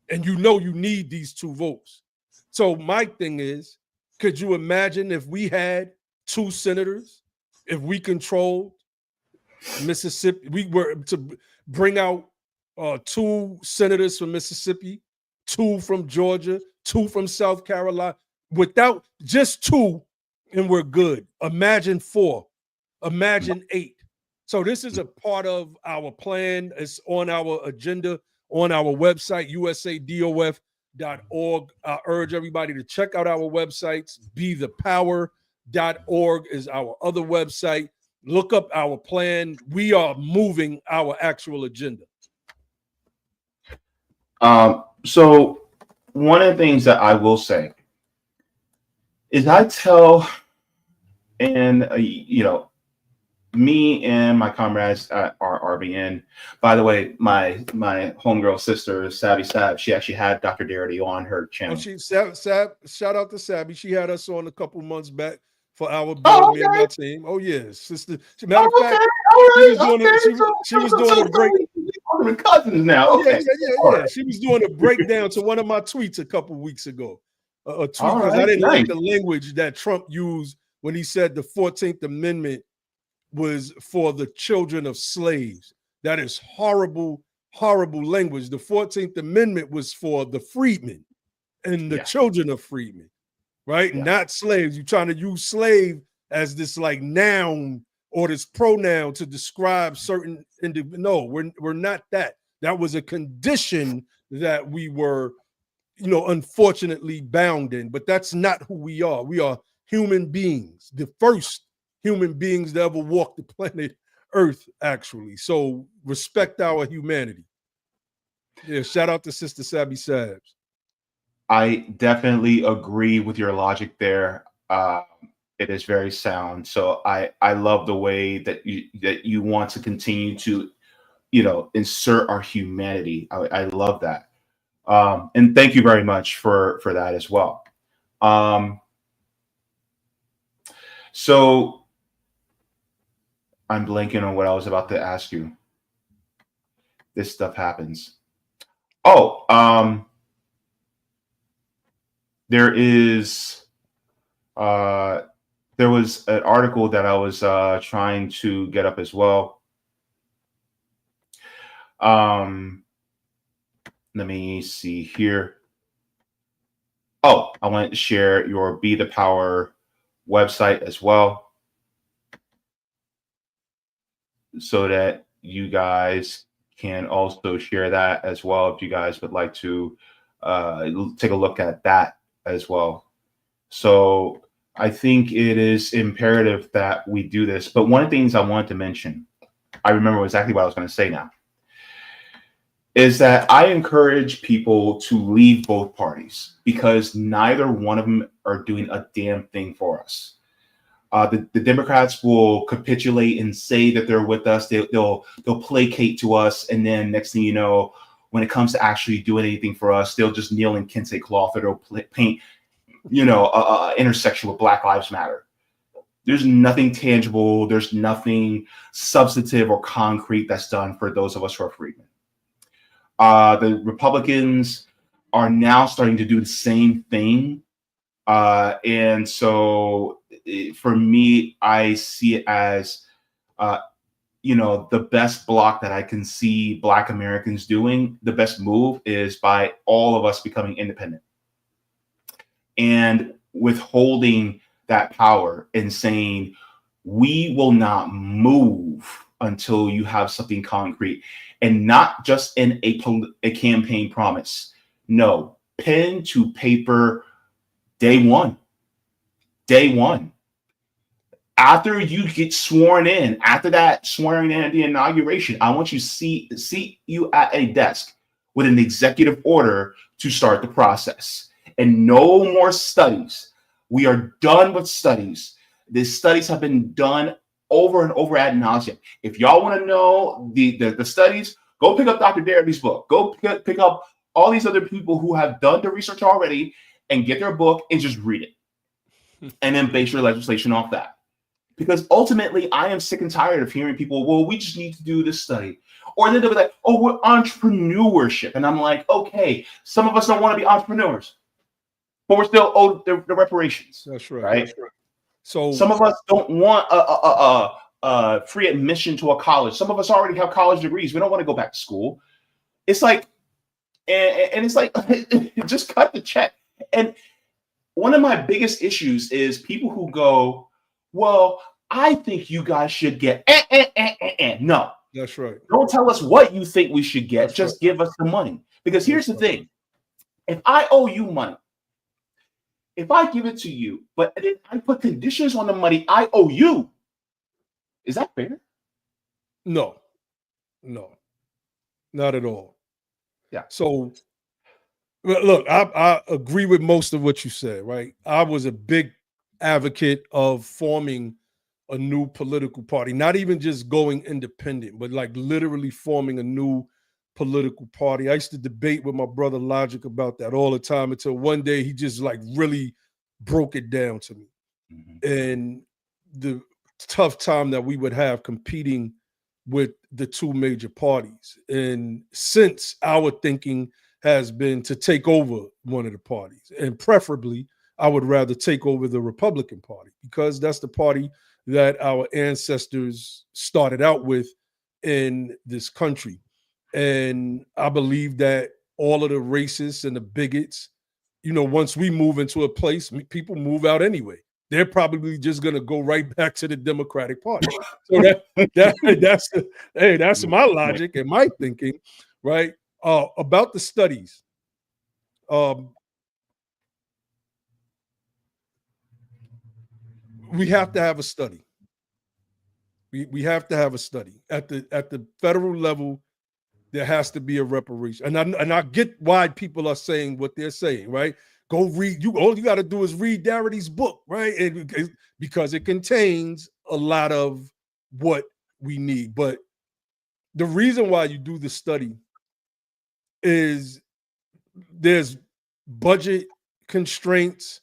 Speaker 2: And you need these 2 votes. So my thing is, could you imagine if we had 2 senators, if we controlled Mississippi, we were to bring out 2 senators from Mississippi, 2 from Georgia, 2 from South Carolina, without just 2, and we're good. Imagine 4, imagine 8. So this is a part of our plan. It's on our agenda, on our website, USADOF.org. I urge everybody to check out our websites. BeThePower.org is our other website. Look up our plan. We are moving our actual agenda.
Speaker 1: So one of the things that I will say is I tell, and me and my comrades at our RBN. By the way, my homegirl sister, Savvy Sab, she actually had Dr. Darity on her channel.
Speaker 2: Shout out to Sabby. She had us on a couple months back for our build,
Speaker 1: Oh,
Speaker 2: me and
Speaker 1: okay.
Speaker 2: my team. Oh yes, sister. Matter of
Speaker 1: Oh,
Speaker 2: fact,
Speaker 1: okay. All
Speaker 2: she
Speaker 1: right.
Speaker 2: was doing she was doing a break.
Speaker 1: We're cousins now.
Speaker 2: Oh,
Speaker 1: Okay.
Speaker 2: yeah. She was doing a breakdown to one of my tweets a couple weeks ago. A tweet
Speaker 1: All
Speaker 2: because I
Speaker 1: right,
Speaker 2: didn't
Speaker 1: nice.
Speaker 2: like the language that Trump used when he said the 14th Amendment was for the children of slaves. That is horrible, horrible language. The 14th Amendment was for the freedmen and the
Speaker 1: Yeah.
Speaker 2: children of freedmen, right?
Speaker 1: Yeah.
Speaker 2: Not slaves. You're trying to use slave as this like noun or this pronoun to describe certain No, we're not that. That was a condition that we were, unfortunately bound in, but that's not who we are. We are human beings, the first human beings to ever walk the planet Earth, actually. So respect our humanity. Yeah, shout out to Sister Sabby Sabs.
Speaker 1: I definitely agree with your logic there. It is very sound. So I love the way that you want to continue to, insert our humanity. I love that. And thank you very much for that as well. So I'm blanking on what I was about to ask you. This stuff happens. Oh, there was an article that I was trying to get up as well. Let me see here. Oh, I wanted to share your Be the Power website as well, so that you guys can also share that as well if you guys would like to take a look at that as well. So I think it is imperative that we do this. But one of the things I wanted to mention, I remember exactly what I was going to say now, is that I encourage people to leave both parties because neither one of them are doing a damn thing for us. The Democrats will capitulate and say that they're with us. They'll placate to us, and then next thing you know, when it comes to actually doing anything for us, they'll just kneel in kente cloth, or they'll paint, intersection with Black Lives Matter. There's nothing tangible. There's nothing substantive or concrete that's done for those of us who are freedmen. The Republicans are now starting to do the same thing. And so for me, I see it as, the best block that I can see Black Americans doing. The best move is by all of us becoming independent and withholding that power and saying, we will not move until you have something concrete, and not just in a campaign promise. No, pen to paper, day one. After you get sworn in, after that swearing in at the inauguration, I want you to see you at a desk with an executive order to start the process. And no more studies. We are done with studies. The studies have been done over and over ad nauseum. If y'all want to know the studies, go pick up Dr. Darity's book. Go pick up all these other people who have done the research already and get their book and just read it. And then base your legislation off that. Because ultimately, I am sick and tired of hearing people, well, we just need to do this study. Or then they'll be like, oh, we're entrepreneurship. And I'm like, okay, some of us don't want to be entrepreneurs, but we're still owed the reparations.
Speaker 2: That's right.
Speaker 1: Right?
Speaker 2: That's right. So
Speaker 1: some of us don't want a free admission to a college. Some of us already have college degrees. We don't want to go back to school. It's like, and it's like, just cut the check. And one of my biggest issues is people who go, well, I think you guys should get No.
Speaker 2: That's right.
Speaker 1: Don't tell us what you think we should get.
Speaker 2: That's
Speaker 1: just
Speaker 2: right.
Speaker 1: Give us the money. Because here's the thing. If I owe you money, if I give it to you, but then I put conditions on the money I owe you, is that fair?
Speaker 2: No, not at all.
Speaker 1: Yeah.
Speaker 2: So look, I agree with most of what you said, right? I was a big advocate of forming a new political party, not even just going independent, but like literally forming a new political party. I used to debate with my brother Logic about that all the time until one day he just like really broke it down to me. And the tough time that we would have competing with the two major parties. And since our thinking has been to take over one of the parties, and preferably I would rather take over the Republican Party, because that's the party that our ancestors started out with in this country. And I believe that all of the racists and the bigots, you know, once we move into a place, people move out anyway. They're probably just going to go right back to the Democratic Party. So that's my logic and my thinking, right? About the studies. We have to have a study. We have to have a study at the federal level. There has to be a reparation, and I get why people are saying what they're saying. Right? Go read. All you got to do is read Darity's book, right? And because it contains a lot of what we need. But the reason why you do the study is there's budget constraints.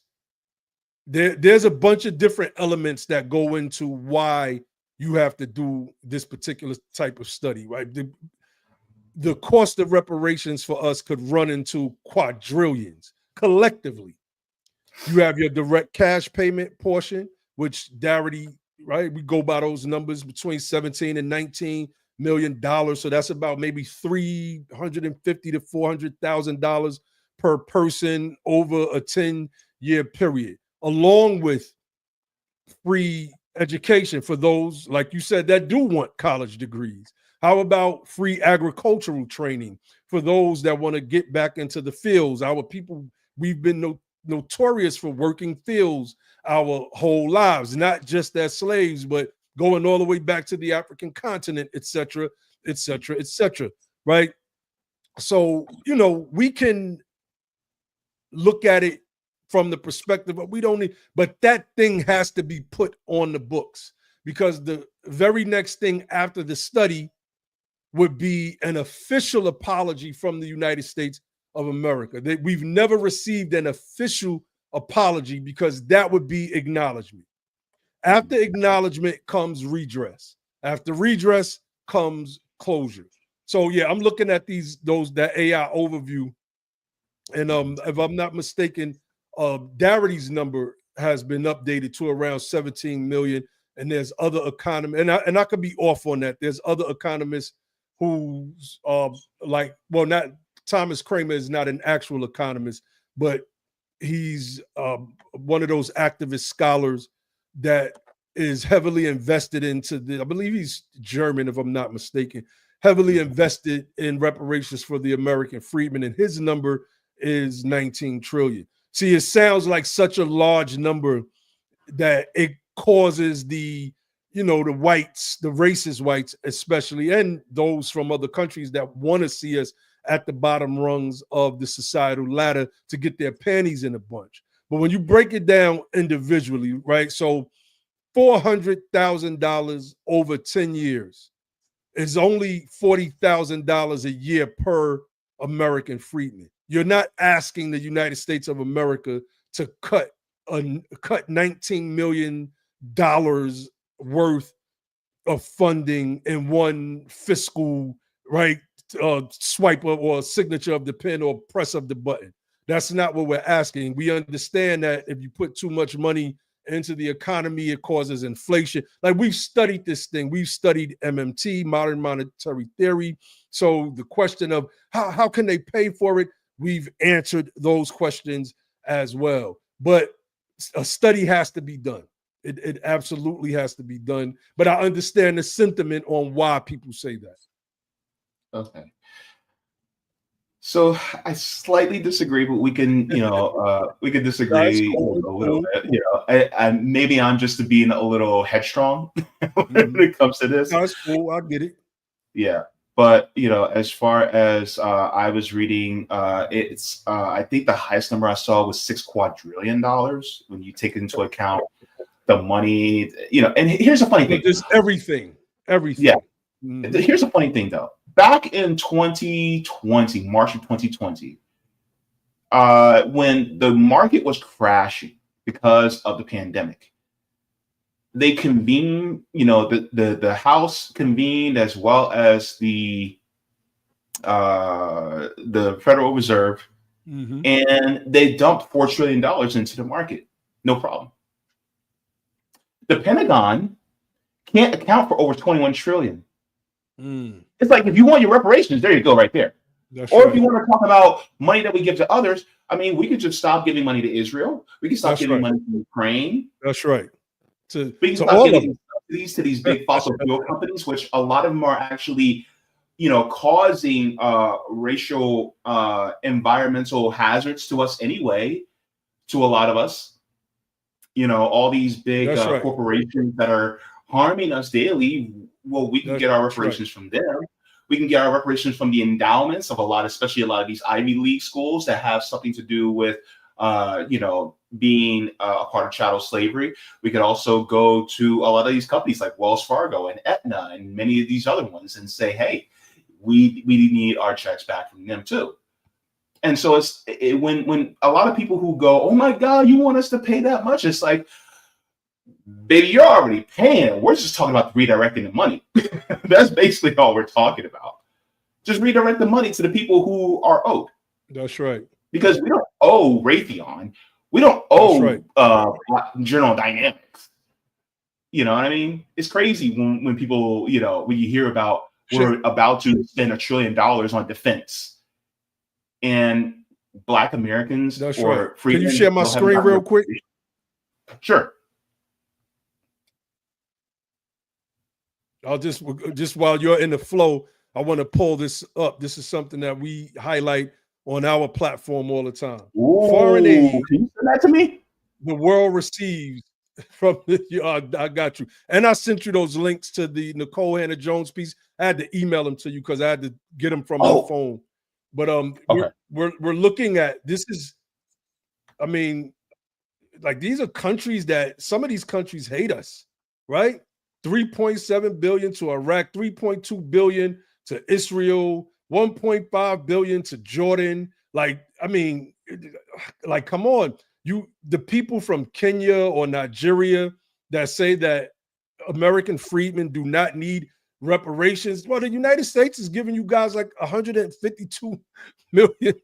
Speaker 2: There's a bunch of different elements that go into why you have to do this particular type of study, right? The cost of reparations for us could run into quadrillions collectively. You have your direct cash payment portion, which Darity, right? We go by those numbers between 17 and 19 $million. So that's about maybe $350,000 to $400,000 per person over a 10-year period, along with free education for those, like you said, that do want college degrees. How about free agricultural training for those that want to get back into the fields? Our people, we've been notorious for working fields our whole lives, not just as slaves, but going all the way back to the African continent, et cetera, et cetera, et cetera, right? So, you know, we can look at it from the perspective of we don't need, but that thing has to be put on the books, because the very next thing after the study would be an official apology from the United States of America. We've never received an official apology, because that would be acknowledgement. After acknowledgement comes redress. After redress comes closure. So yeah, I'm looking at that AI overview, and if I'm not mistaken, Darity's number has been updated to around 17 million, and there's other economists, and I could be off on that. There's other economists who's not Thomas Kramer is not an actual economist, but he's one of those activist scholars that is heavily invested into I believe he's German, if I'm not mistaken, heavily invested in reparations for the American freedmen, and his number is 19 trillion. See, it sounds like such a large number that it causes the whites, the racist whites especially, and those from other countries that want to see us at the bottom rungs of the societal ladder to get their panties in a bunch. But when you break it down individually, right? So $400,000 over 10 years is only $40,000 a year per American freedman. You're not asking the United States of America to cut $19 million worth of funding in one fiscal, right, swipe or signature of the pen or press of the button. That's not what we're asking. We understand that if you put too much money into the economy, it causes inflation. Like, we've studied this thing. We've studied MMT, modern monetary theory. So the question of how can they pay for it, we've answered those questions as well. But a study has to be done. It absolutely has to be done. But I understand the sentiment on why people say that. Okay.
Speaker 1: So I slightly disagree, but we can disagree a little bit. And maybe I'm just being a little headstrong when it comes to this.
Speaker 2: That's cool. I get it.
Speaker 1: Yeah. But, as far as I was reading, it's I think the highest number I saw was $6 quadrillion when you take into account the money, and here's a funny thing.
Speaker 2: Just everything.
Speaker 1: Yeah.
Speaker 2: Mm-hmm.
Speaker 1: Here's a funny thing though. Back in 2020, March of 2020, when the market was crashing because of the pandemic, they convened, the House convened, as well as the Federal Reserve,
Speaker 2: Mm-hmm.
Speaker 1: and they dumped $4 trillion into the market. No problem. The Pentagon can't account for over 21 trillion. It's like, if you want your reparations, there you go, right there.
Speaker 2: That's
Speaker 1: or
Speaker 2: right.
Speaker 1: if you want to talk about money that we give to others, I mean, we could just stop giving money to Israel. We can stop
Speaker 2: That's
Speaker 1: giving
Speaker 2: right.
Speaker 1: money to Ukraine.
Speaker 2: That's right.
Speaker 1: We can stop giving subsidies to these big fossil fuel companies, which a lot of them are actually, causing racial, environmental hazards to us anyway, to a lot of us. All these big
Speaker 2: right.
Speaker 1: corporations that are harming us daily. Well, we can get our reparations from them. We can get our reparations from the endowments of especially a lot of these Ivy League schools that have something to do with, being a part of chattel slavery. We could also go to a lot of these companies like Wells Fargo and Aetna and many of these other ones and say, hey, we need our checks back from them too. And so when a lot of people who go, oh my God, you want us to pay that much? It's like, baby, you're already paying. We're just talking about redirecting the money. That's basically all we're talking about. Just redirect the money to the people who are owed.
Speaker 2: That's right.
Speaker 1: Because we don't owe Raytheon. We don't owe General Dynamics. You know what I mean? It's crazy when people, when you hear about we're about to spend $1 trillion on defense, and Black Americans or free.
Speaker 2: Can you share my screen real quick?
Speaker 1: Sure.
Speaker 2: I'll just while you're in the flow, I want to pull this up. This is something that we highlight on our platform all the time.
Speaker 1: Ooh,
Speaker 2: foreign aid.
Speaker 1: Can you send that to me?
Speaker 2: The world receives from I got you. And I sent you those links to the Nicole Hannah-Jones piece. I had to email them to you because I had to get them from my phone. But we're looking at this is, I mean, like these are countries that some of these countries hate us, right? 3.7 billion to Iraq, 3.2 billion to Israel, 1.5 billion to Jordan. Like, I mean, like, come on. The people from Kenya or Nigeria that say that American freedmen do not need reparations. Well, the United States is giving you guys like $152 million,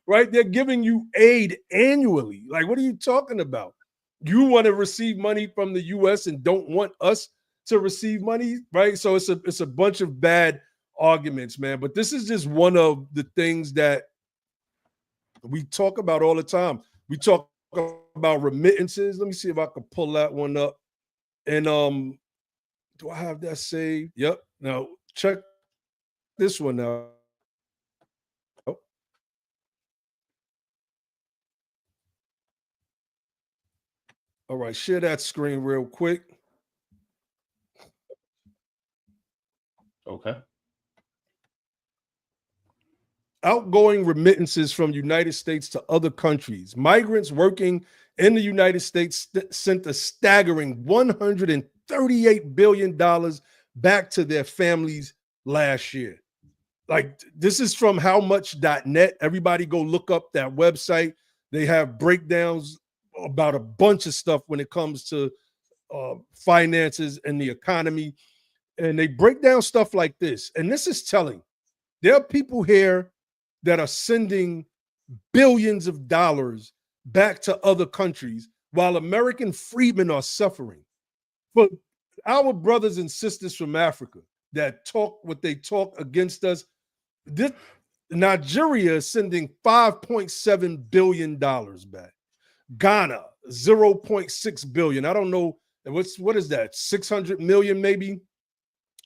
Speaker 2: right? They're giving you aid annually. Like, what are you talking about? You want to receive money from the U.S. and don't want us to receive money, right? So it's a bunch of bad arguments, man. But this is just one of the things that we talk about all the time. We talk about remittances. Let me see if I can pull that one up. And do I have that saved? Yep. Now check this one out. All right, share that screen real quick.
Speaker 1: Okay.
Speaker 2: Outgoing remittances from the United States to other countries. Migrants working in the United States sent a staggering $138 billion back to their families last year. Like, this is from howmuch.net. Everybody go look up that website. They have breakdowns about a bunch of stuff when it comes to finances and the economy. And they break down stuff like this. And this is telling. There are people here that are sending billions of dollars back to other countries while American freedmen are suffering. But our brothers and sisters from Africa that talk what they talk against us, Nigeria is sending $5.7 billion back. Ghana, 0.6 billion. I don't know. What is that? 600 million, maybe?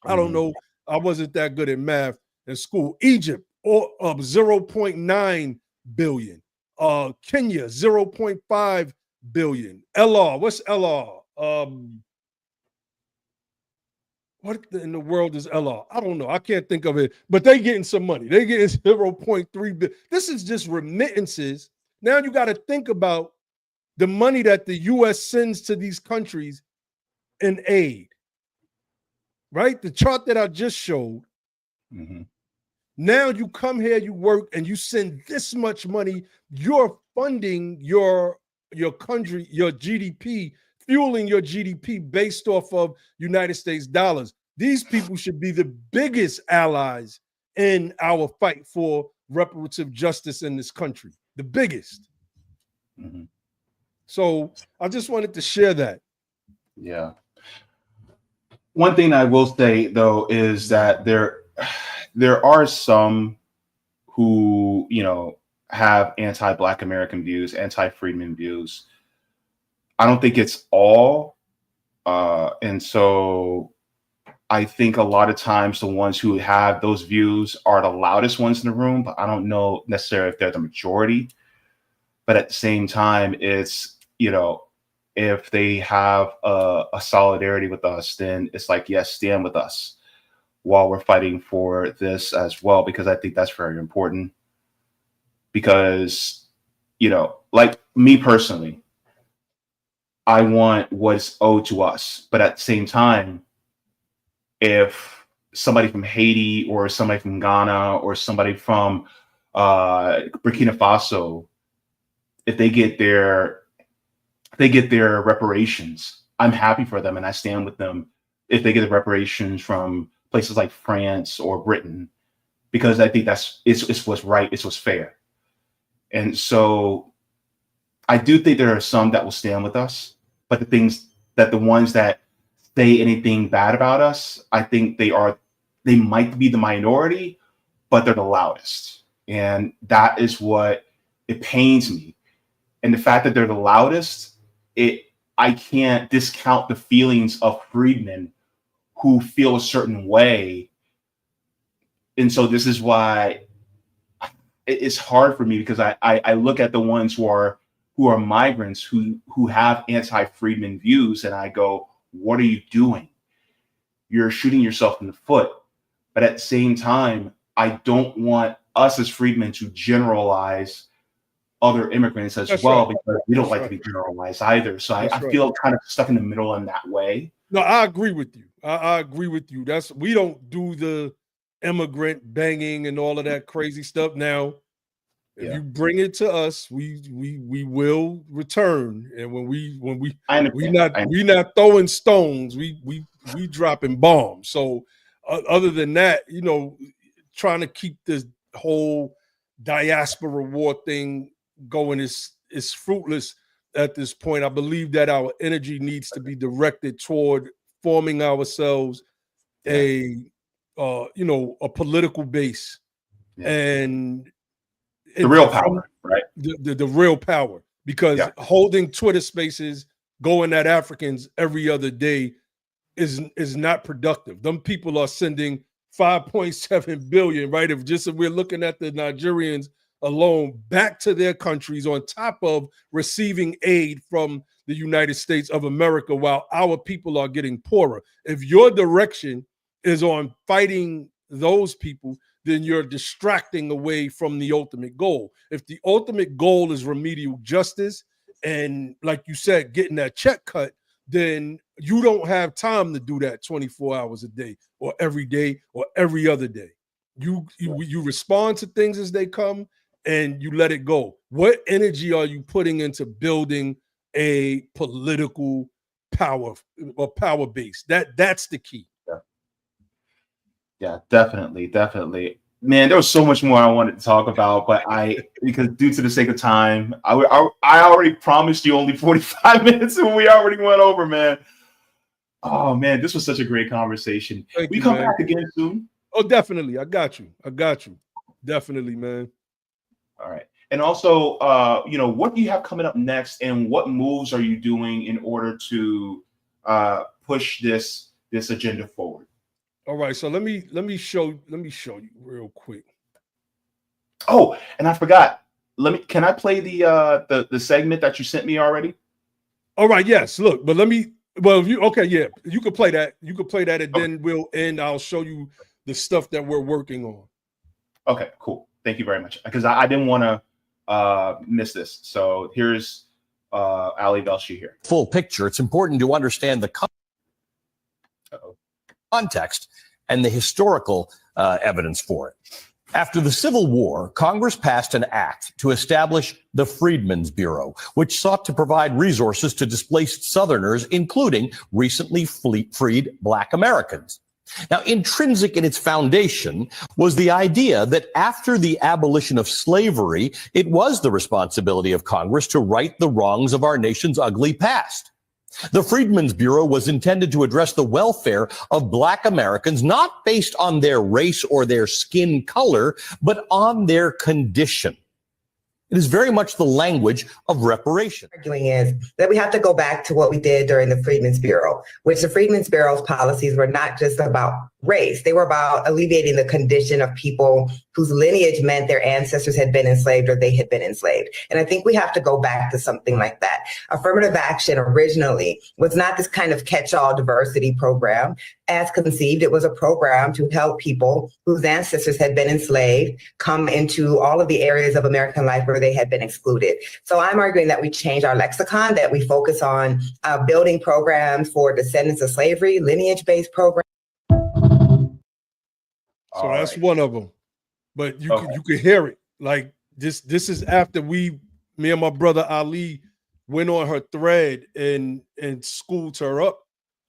Speaker 2: I don't know. I wasn't that good at math in school. Egypt, 0.9 billion. Kenya, 0.5 billion. LR, what's LR? What in the world is LR? I don't know. I can't think of it, but they getting some money. They getting 0.3 billion. This is just remittances. Now you got to think about the money that the U.S. sends to these countries in aid, right? The chart that I just showed.
Speaker 1: Mhm.
Speaker 2: Now you come here, you work, and you send this much money. You're funding your country, your GDP, fueling your GDP based off of United States dollars. These people should be the biggest allies in our fight for reparative justice in this country, the biggest.
Speaker 1: Mhm.
Speaker 2: So I just wanted to share that.
Speaker 1: Yeah. One thing I will say though is that there are some who, you know, have anti-Black American views, anti-freedmen views. I don't think it's all. And so I think a lot of times the ones who have those views are the loudest ones in the room, but I don't know necessarily if they're the majority. But at the same time, it's, you know, if they have a solidarity with us, then it's like, yes, stand with us while we're fighting for this as well, because I think that's very important. Because, you know, like me personally, I want what's owed to us. But at the same time, if somebody from Haiti or somebody from Ghana or somebody from Burkina Faso, if they get their reparations, I'm happy for them and I stand with them if they get the reparations from places like France or Britain, because I think it's what's right, it's what's fair. And so I do think there are some that will stand with us, but the ones that say anything bad about us, I think they might be the minority, but they're the loudest. And that is what it pains me. And the fact that they're the loudest, I can't discount the feelings of freedmen who feel a certain way. And so this is why it's hard for me, because I look at the ones who are migrants who have anti-freedmen views, and I go, what are you doing? You're shooting yourself in the foot. But at the same time, I don't want us as freedmen to generalize other immigrants as
Speaker 2: That's
Speaker 1: well,
Speaker 2: right.
Speaker 1: because we don't
Speaker 2: That's
Speaker 1: like
Speaker 2: right.
Speaker 1: to be generalized either. So I
Speaker 2: Right.
Speaker 1: feel kind of stuck in the middle in that way.
Speaker 2: No, I agree with you. I agree with you. We don't do the immigrant banging and all of that crazy stuff. Now, if you bring it to us, we will return. And when we we not throwing stones, we dropping bombs. So other than that, you know, trying to keep this whole diaspora war thing going is fruitless at this point. I believe that our energy needs to be directed toward forming ourselves a a political base, and
Speaker 1: the real power, right?
Speaker 2: The real power, because holding Twitter spaces going at Africans every other day is not productive. Them people are sending 5.7 billion, right? If we're looking at the Nigerians alone, back to their countries, on top of receiving aid from the United States of America, while our people are getting poorer. If your direction is on fighting those people, then you're distracting away from the ultimate goal. If the ultimate goal is remedial justice and, like you said, getting that check cut, then you don't have time to do that 24 hours a day or every day or every other day. You respond to things as they come and you let it go. What energy are you putting into building a political power or power base? That's the key.
Speaker 1: Yeah, definitely. Man, there was so much more I wanted to talk about, but because due to the sake of time, I already promised you only 45 minutes, and we already went over, man. Oh man, this was such a great conversation.
Speaker 2: Thank you,
Speaker 1: come
Speaker 2: man.
Speaker 1: back again soon.
Speaker 2: Oh, definitely. I got you. Definitely, man.
Speaker 1: All right. And also, what do you have coming up next, and what moves are you doing in order to push this agenda forward?
Speaker 2: All right, so let me show you real quick.
Speaker 1: Oh, and I forgot. Can I play the segment that you sent me already?
Speaker 2: All right, yes. Look, but you could play that. You could play that, and then we'll end. I'll show you the stuff that we're working on.
Speaker 1: Okay, cool. Thank you very much. Because I didn't want to miss this. So here's Ali Velshi here.
Speaker 5: Full picture, it's important to understand the context and the historical evidence for it. After the Civil War, Congress passed an act to establish the Freedmen's Bureau, which sought to provide resources to displaced Southerners, including recently freed Black Americans. Now, intrinsic in its foundation was the idea that after the abolition of slavery, it was the responsibility of Congress to right the wrongs of our nation's ugly past. The Freedmen's Bureau was intended to address the welfare of Black Americans, not based on their race or their skin color, but on their condition. It is very much the language of reparation.
Speaker 6: Arguing is that we have to go back to what we did during the Freedmen's Bureau, which the Freedmen's Bureau's policies were not just about race. They were about alleviating the condition of people whose lineage meant their ancestors had been enslaved or they had been enslaved. And I think we have to go back to something like that. Affirmative action originally was not this kind of catch-all diversity program. As conceived, it was a program to help people whose ancestors had been enslaved come into all of the areas of American life where they had been excluded. So I'm arguing that we change our lexicon, that we focus on building programs for descendants of slavery, lineage-based programs.
Speaker 2: So that's one of them, but you can hear it. Like this is after me and my brother Ali went on her thread and schooled her up.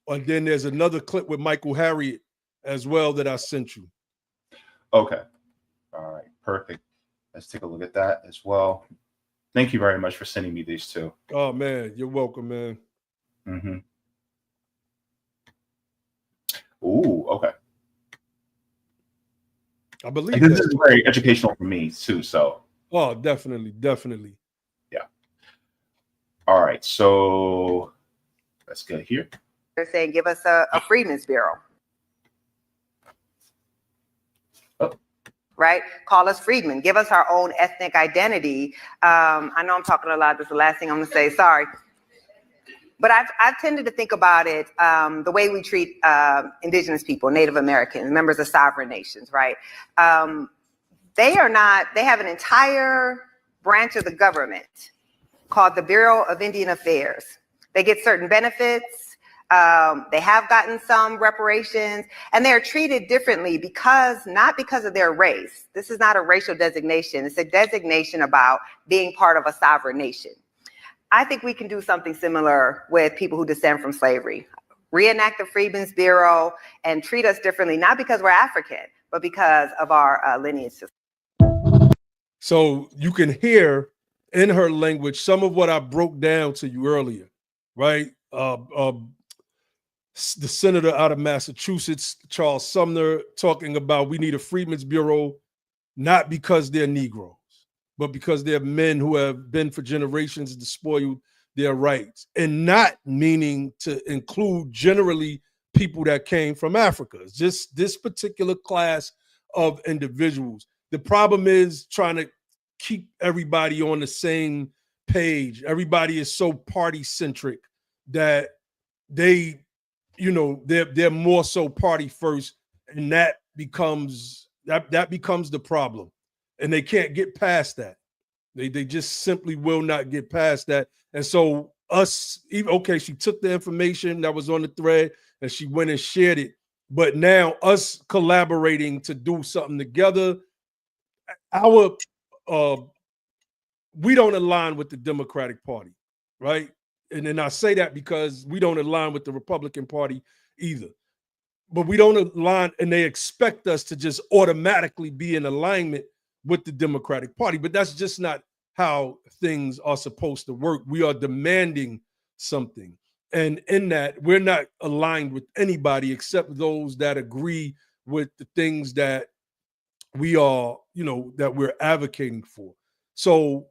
Speaker 2: And then there's another clip with Michael Harriet as well that I sent you.
Speaker 1: Okay. All right. Perfect. Let's take a look at that as well. Thank you very much for sending me these two.
Speaker 2: Oh man, you're welcome, man.
Speaker 1: Mm-hmm. Ooh, okay.
Speaker 2: I believe
Speaker 1: this is very educational for me too. So.
Speaker 2: Oh, definitely.
Speaker 1: Yeah. All right. So let's get here.
Speaker 3: They're saying, give us a Freedmen's Bureau.
Speaker 1: Oh.
Speaker 3: Right? Call us freedmen. Give us our own ethnic identity. I know I'm talking a lot. This is the last thing I'm going to say. Sorry. But I've tended to think about it the way we treat indigenous people, Native Americans, members of sovereign nations, right? They have an entire branch of the government called the Bureau of Indian Affairs. They get certain benefits. They have gotten some reparations, and they're treated differently not because of their race. This is not a racial designation. It's a designation about being part of a sovereign nation. I think we can do something similar with people who descend from slavery. Reenact the Freedmen's Bureau and treat us differently, not because we're African, but because of our lineage system.
Speaker 2: So you can hear in her language some of what I broke down to you earlier, right? The senator out of Massachusetts, Charles Sumner, talking about we need a Freedmen's Bureau, not because they're Negroes, but because they're men who have been for generations despoiled their rights, and not meaning to include generally people that came from Africa. It's just this particular class of individuals. The problem is trying to keep everybody on the same page. Everybody is so party centric that they're more so party first, and that becomes the problem. And they can't get past that. They just simply will not get past that. And so she took the information that was on the thread and she went and shared it. But now us collaborating to do something together, we don't align with the Democratic Party, right? And then I say that because we don't align with the Republican Party either. But we don't align, and they expect us to just automatically be in alignment with the Democratic Party. But that's just not how things are supposed to work. We are demanding something. And in that, we're not aligned with anybody except those that agree with the things that we are, that we're advocating for. So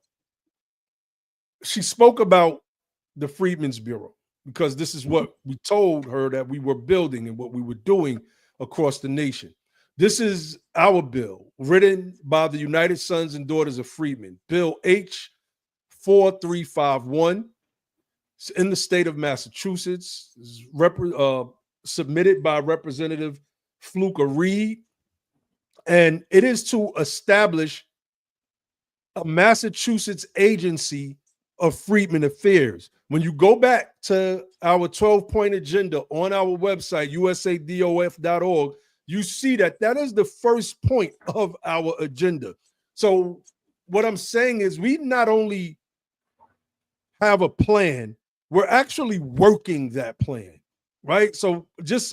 Speaker 2: she spoke about the Freedmen's Bureau because this is what we told her that we were building and what we were doing across the nation. This is our bill, written by the United Sons and Daughters of Freedmen, Bill H4351. It's in the state of Massachusetts. It's submitted by Representative Fluka Reed. And it is to establish a Massachusetts agency of freedmen affairs. When you go back to our 12-point agenda on our website, USADOF.org, you see that that is the first point of our agenda. So what I'm saying is we not only have a plan, we're actually working that plan, right? So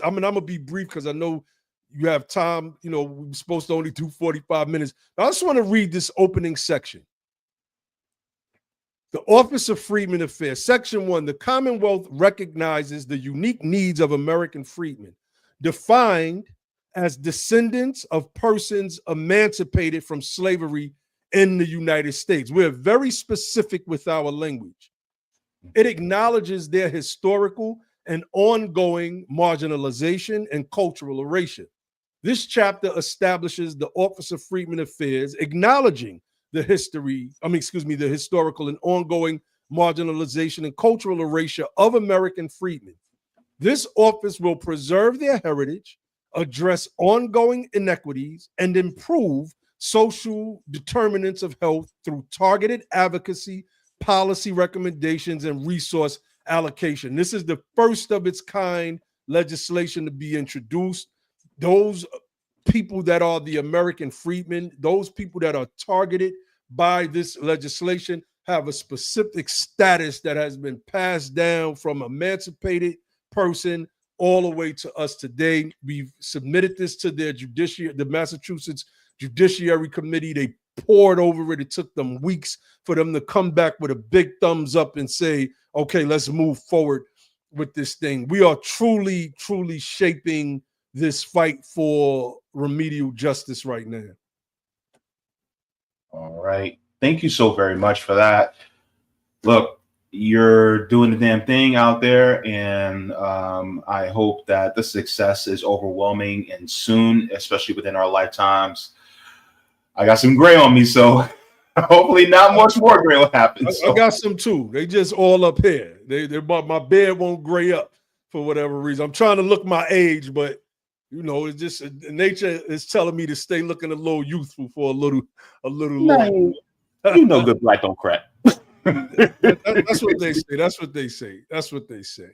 Speaker 2: I'm gonna be brief because I know you have time. You know, we're supposed to only do 45 minutes. I just want to read this opening section. The Office of Freedmen Affairs, Section 1, the Commonwealth recognizes the unique needs of American freedmen, defined as descendants of persons emancipated from slavery in the United States. We're very specific with our language. It acknowledges their historical and ongoing marginalization and cultural erasure. This chapter establishes the Office of Freedmen Affairs, acknowledging the historical and ongoing marginalization and cultural erasure of American freedmen. This office will preserve their heritage, address ongoing inequities, and improve social determinants of health through targeted advocacy, policy recommendations, and resource allocation. This is the first of its kind legislation to be introduced. Those people that are the American freedmen, those people that are targeted by this legislation have a specific status that has been passed down from emancipated person all the way to us today. We've submitted this to their the Massachusetts Judiciary Committee. They poured over it. It took them weeks for them to come back with a big thumbs up and say, okay, let's move forward with this thing. We are truly, truly shaping this fight for remedial justice right now.
Speaker 1: All right. Thank you so very much for that. Look, you're doing the damn thing out there, and I hope that the success is overwhelming and soon, especially within our lifetimes. I got some gray on me, so hopefully not much more gray will happen.
Speaker 2: I got some too. They just all up here. My beard won't gray up for whatever reason. I'm trying to look my age, but you know, it's just nature is telling me to stay looking a little youthful for a little longer.
Speaker 1: You know, good black don't crack.
Speaker 2: That's what they say. That's what they say. That's what they say.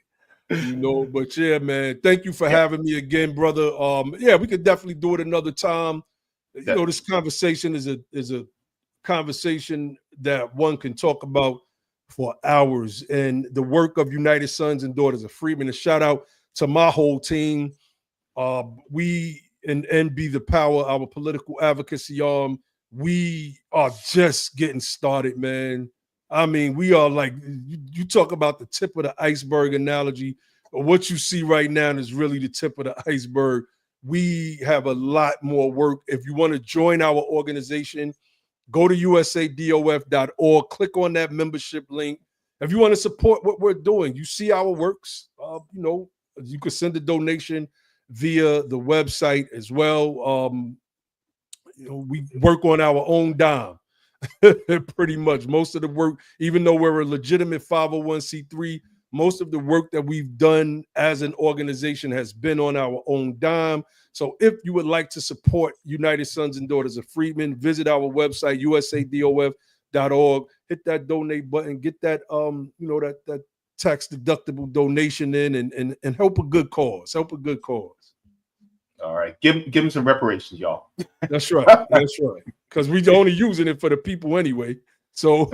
Speaker 2: You know, but yeah, man. Thank you for having me again, brother. Yeah, we could definitely do it another time. You know, this conversation is a conversation that one can talk about for hours. And the work of United Sons and Daughters of Freedmen. A shout out to my whole team. We and NB the Power, our political advocacy arm, we are just getting started, man. I mean, we are like, you talk about the tip of the iceberg analogy. What you see right now is really the tip of the iceberg. We have a lot more work. If you want to join our organization, go to usadof.org, click on that membership link. If you want to support what we're doing, you see our works, you know, you could send a donation via the website as well. You know, we work on our own dime. Pretty much most of the work, even though we're a legitimate 501c3, most of the work that we've done as an organization has been on our own dime. So if you would like to support United Sons and Daughters of Freedmen, visit our website, usadof.org, hit that donate button, get that you know, that tax deductible donation in and help a good cause. Help a good cause.
Speaker 1: All right. Give them some reparations, y'all.
Speaker 2: That's right. That's right. Because we're only using it for the people anyway. So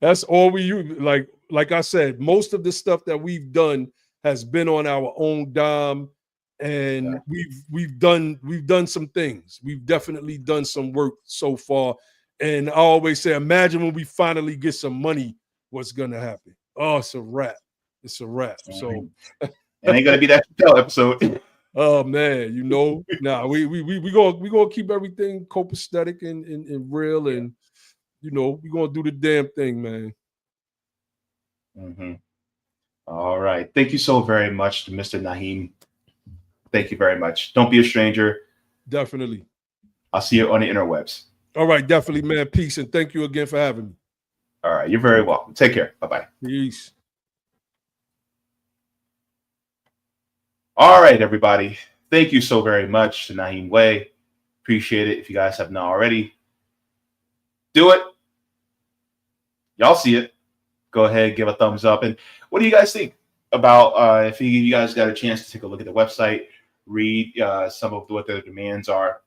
Speaker 2: that's all we use. Like I said, most of the stuff that we've done has been on our own dime. And we've done some things. We've definitely done some work so far. And I always say, imagine when we finally get some money, what's gonna happen? Oh, it's a wrap. It's a wrap. So
Speaker 1: it ain't gonna be that episode.
Speaker 2: Oh man, you know, nah, we gonna keep everything copacetic and real, and you know, we gonna do the damn thing, man.
Speaker 1: Mm-hmm. All right. Thank you so very much to Mr. Naheem. Thank you very much. Don't be a stranger.
Speaker 2: Definitely.
Speaker 1: I'll see you on the interwebs.
Speaker 2: All right, definitely, man. Peace, and thank you again for having me.
Speaker 1: All right, you're very welcome. Take care. Bye-bye.
Speaker 2: Peace.
Speaker 1: All right, everybody. Thank you so very much to Naheem Way. Appreciate it. If you guys have not already, do it. y'all see it, go ahead, give a thumbs up. And what do you guys think about if you guys got a chance to take a look at the website, read some of what their demands are,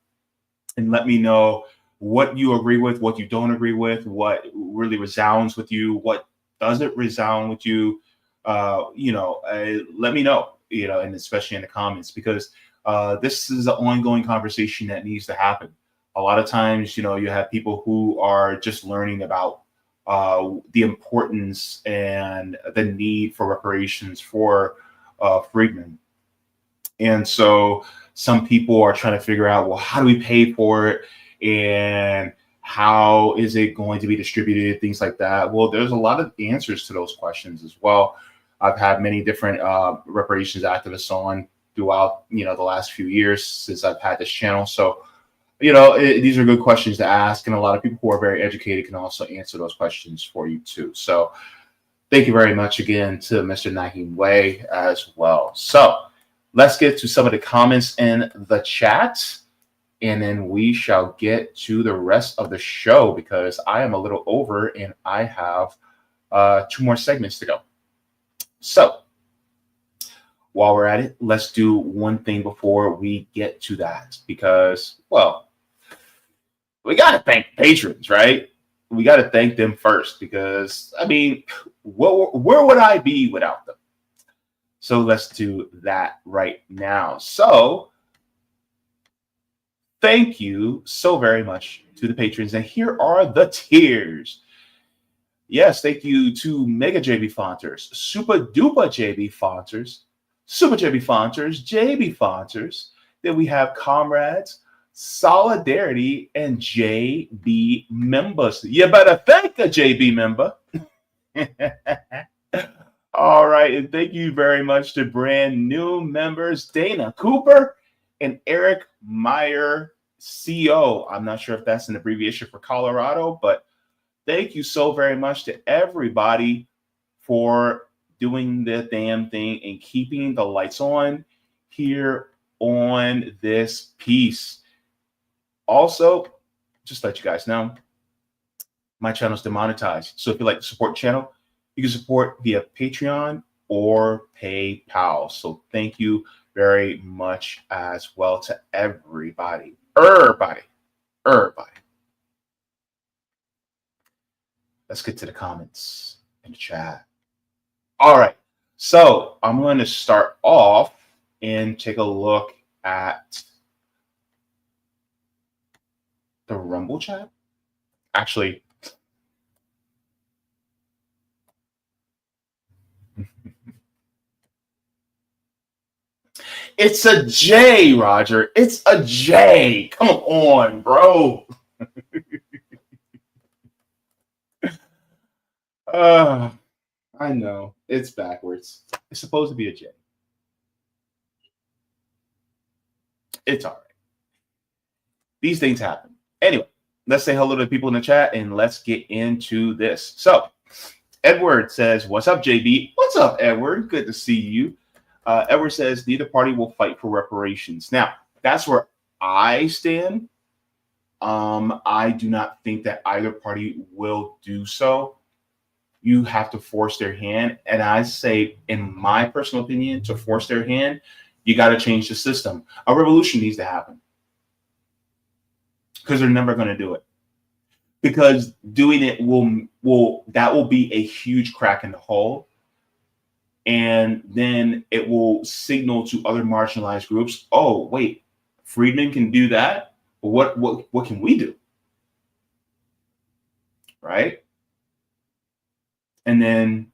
Speaker 1: and let me know what you agree with, what you don't agree with, what really resounds with you, what doesn't resound with you. Let me know, and especially in the comments, because this is an ongoing conversation that needs to happen. A lot of times, you have people who are just learning about the importance and the need for reparations for freedmen. And so some people are trying to figure out, well, how do we pay for it? And how is it going to be distributed? Things like that. Well, there's a lot of answers to those questions as well. I've had many different reparations activists on throughout, the last few years since I've had this channel. So, these are good questions to ask. And a lot of people who are very educated can also answer those questions for you too. So thank you very much again to Mr. Naheem Way as well. So let's get to some of the comments in the chat, and then we shall get to the rest of the show because I am a little over and I have 2 more segments to go. So while we're at it, let's do one thing before we get to that because, well, we got to thank patrons, right? We got to thank them first because, I mean, where would I be without them? So let's do that right now. So thank you so very much to the patrons. And here are the tiers. Yes, thank you to Mega JB Fonters, Super Duper JB Fonters, Super JB Fonters, JB Fonters. Then we have Comrades, Solidarity, and JB members. You better thank a JB member. All right, and thank you very much to brand new members, Dana Cooper and Eric Meyer, CO. I'm not sure if that's an abbreviation for Colorado, but thank you so very much to everybody for doing the damn thing and keeping the lights on here on this piece. Also, just to let you guys know, my channel is demonetized. So if you like to support the channel, you can support via Patreon or PayPal. So thank you very much as well to everybody. Everybody. Let's get to the comments in the chat. All right. So I'm going to start off and take a look at the Rumble chat. Actually, it's a J, Roger. It's a J. Come on, bro. I know. It's backwards. It's supposed to be a J. It's all right. These things happen. Anyway, let's say hello to the people in the chat and let's get into this. So, Edward says, what's up, JB? What's up, Edward? Good to see you. Edward says, neither party will fight for reparations. Now, that's where I stand. I do not think that either party will do so. You have to force their hand. And I say, in my personal opinion, to force their hand, you got to change the system. A revolution needs to happen. Because they're never going to do it. Because doing it will be a huge crack in the hull. And then it will signal to other marginalized groups, oh, wait, freedmen can do that? What can we do? Right? And then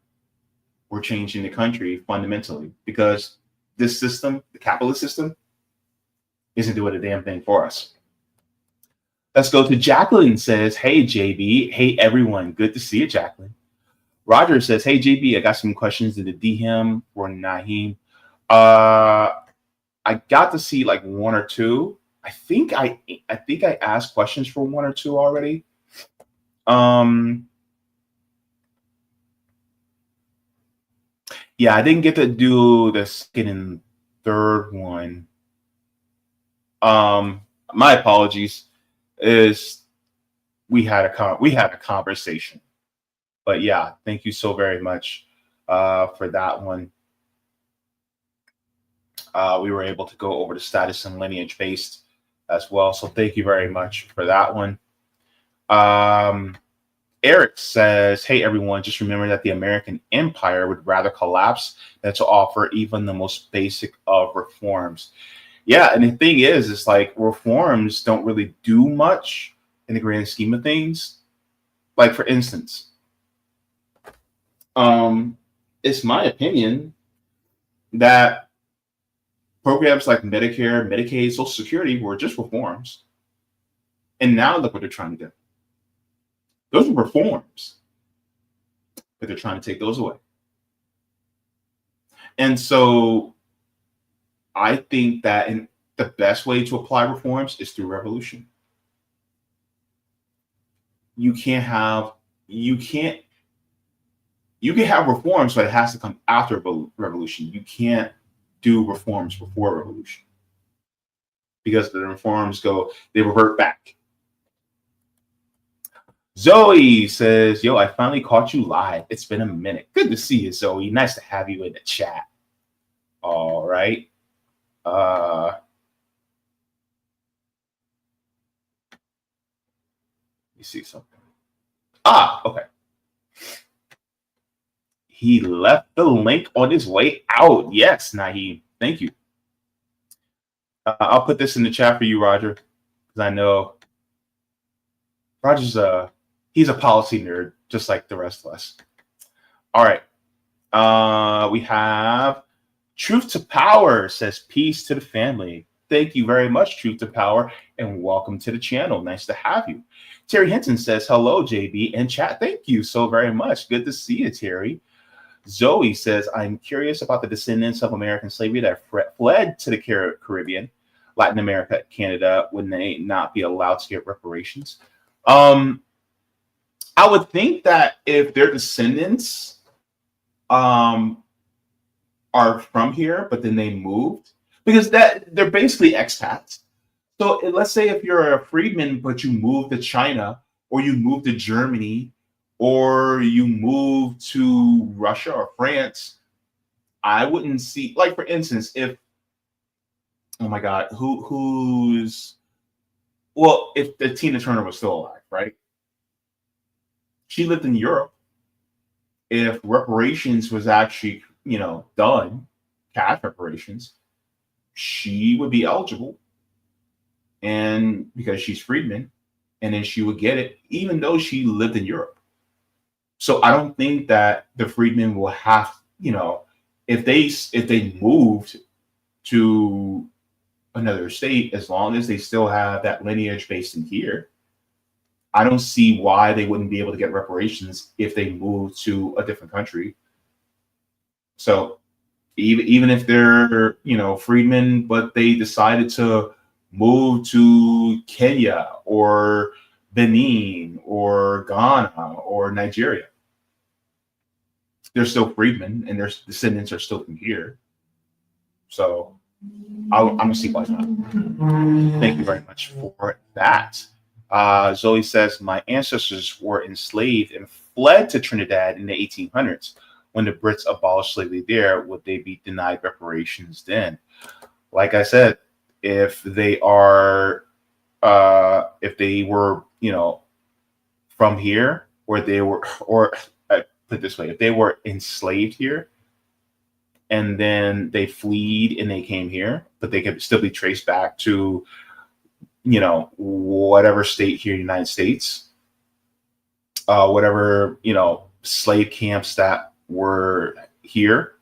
Speaker 1: we're changing the country fundamentally because this system, the capitalist system, isn't doing a damn thing for us. Let's go to Jacqueline says, hey, JB. Hey, everyone. Good to see you, Jacqueline. Roger says, hey, JB, I got some questions in the DM for Naheem. I got to see like 1 or 2. I think I asked questions for 1 or 2 already. Yeah, I didn't get to do the second and third one. My apologies. Is we had a conversation. But yeah, thank you so very much for that one. We were able to go over the status and lineage based as well. So thank you very much for that one. Eric says, hey, everyone, just remember that the American empire would rather collapse than to offer even the most basic of reforms. Yeah, and the thing is, it's like reforms don't really do much in the grand scheme of things. Like, for instance, it's my opinion that programs like Medicare, Medicaid, Social Security were just reforms. And now look what they're trying to do. Those are reforms, but they're trying to take those away. And so I think that the best way to apply reforms is through revolution. You can have reforms, but it has to come after revolution. You can't do reforms before revolution, because the reforms they revert back. Zoe says, yo, I finally caught you live. It's been a minute. Good to see you, Zoe. Nice to have you in the chat. All right. Let me see something. Okay. He left the link on his way out. Yes, Naheem. Thank you. I'll put this in the chat for you, Roger, because I know Roger's he's a policy nerd, just like the rest of us. All right. We have Truth to Power says, peace to the family. Thank you very much, Truth to Power, and welcome to the channel. Nice to have you. Terry Hinton says, hello, JB, and chat. Thank you so very much. Good to see you, Terry. Zoe says, I'm curious about the descendants of American slavery that fled to the Caribbean, Latin America, Canada. Would they not be allowed to get reparations? I would think that if their descendants are from here, but then they moved, because they're basically expats. So let's say if you're a freedman, but you moved to China, or you moved to Germany, or you moved to Russia or France, I wouldn't see, like, for instance, if, oh my God, if the Tina Turner was still alive, right? She lived in Europe. If reparations was actually, done, cash reparations, she would be eligible. And because she's freedman, and then she would get it, even though she lived in Europe. So I don't think that the freedmen will have, if they moved to another state, as long as they still have that lineage based in here, I don't see why they wouldn't be able to get reparations if they moved to a different country. So even if they're, freedmen, but they decided to move to Kenya or Benin or Ghana or Nigeria, they're still freedmen and their descendants are still from here. So I'm gonna see why not. Thank you very much for that. Zoe says, my ancestors were enslaved and fled to Trinidad in the 1800s. When the Brits abolished slavery there, would they be denied reparations then? Like I said, if they were, from here, or put it this way, if they were enslaved here, and then they fled and they came here, but they could still be traced back to, whatever state here in the United States, whatever, slave camps that were here,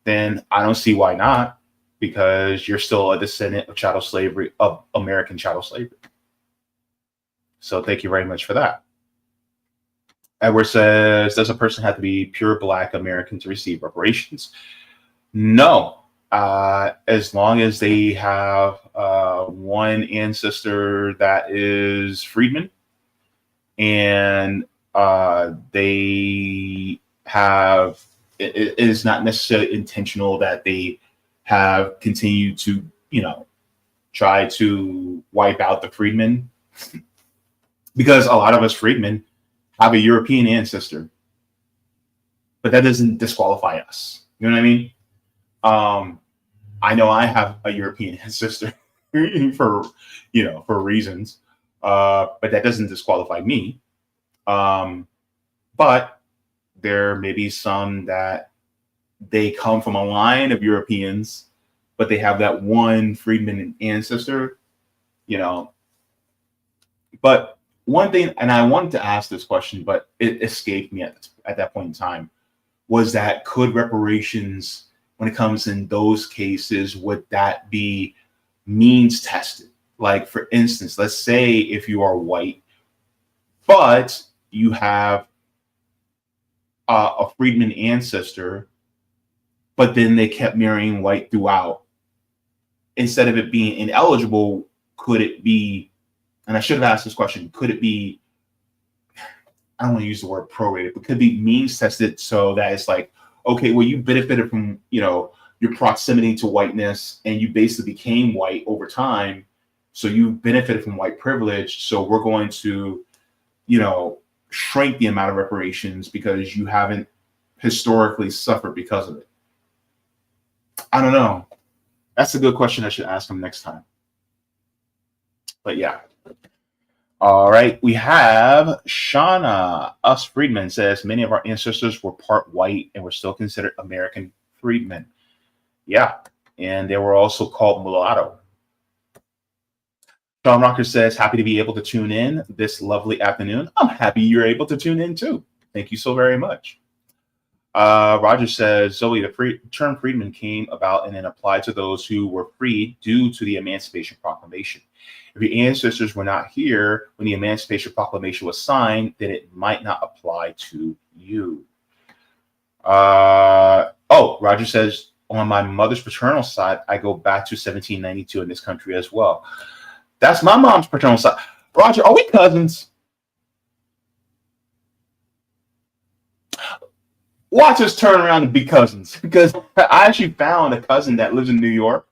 Speaker 1: then I don't see why not, because you're still a descendant of chattel slavery, of American chattel slavery. So thank you very much for that. Edward says, does a person have to be pure Black American to receive reparations? No. As long as they have one ancestor that is freedman, and they have, it is not necessarily intentional that they have continued to, try to wipe out the freedmen, because a lot of us freedmen have a European ancestor. but that doesn't disqualify us. You know what I mean? I know I have a European ancestor for reasons, but that doesn't disqualify me. But there may be some that they come from a line of Europeans, but they have that one freedman ancestor, But one thing, and I wanted to ask this question, but it escaped me at that point in time, was that could reparations, when it comes in those cases, would that be means tested? Like, for instance, let's say if you are white, but you have a freedman ancestor, but then they kept marrying white throughout. Instead of it being ineligible, could it be, and I should have asked this question, could it be, I don't want to use the word prorated, but could be means tested so that it's like, okay, well, you benefited from, your proximity to whiteness and you basically became white over time. So you benefited from white privilege. So we're going to, shrink the amount of reparations because you haven't historically suffered because of it. I don't know. That's a good question. I should ask him next time. But yeah. All right. We have Shauna. Us freedmen says many of our ancestors were part white and were still considered American freedmen. Yeah. And they were also called mulatto. Sean Rocker says, happy to be able to tune in this lovely afternoon. I'm happy you're able to tune in too. Thank you so very much. Roger says, Zoe, the term freedman came about and then applied to those who were freed due to the Emancipation Proclamation. If your ancestors were not here when the Emancipation Proclamation was signed, then it might not apply to you. Roger says, on my mother's paternal side, I go back to 1792 in this country as well. That's my mom's paternal side. Roger, are we cousins? Watch us turn around and be cousins, because I actually found a cousin that lives in New York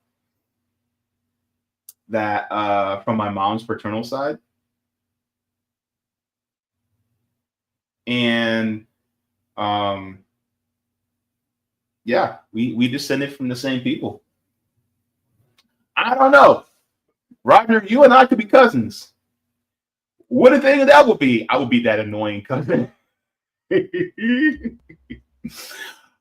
Speaker 1: that from my mom's paternal side. And yeah, we descended from the same people. I don't know. Roger, you and I could be cousins. What a thing that would be. I would be that annoying cousin.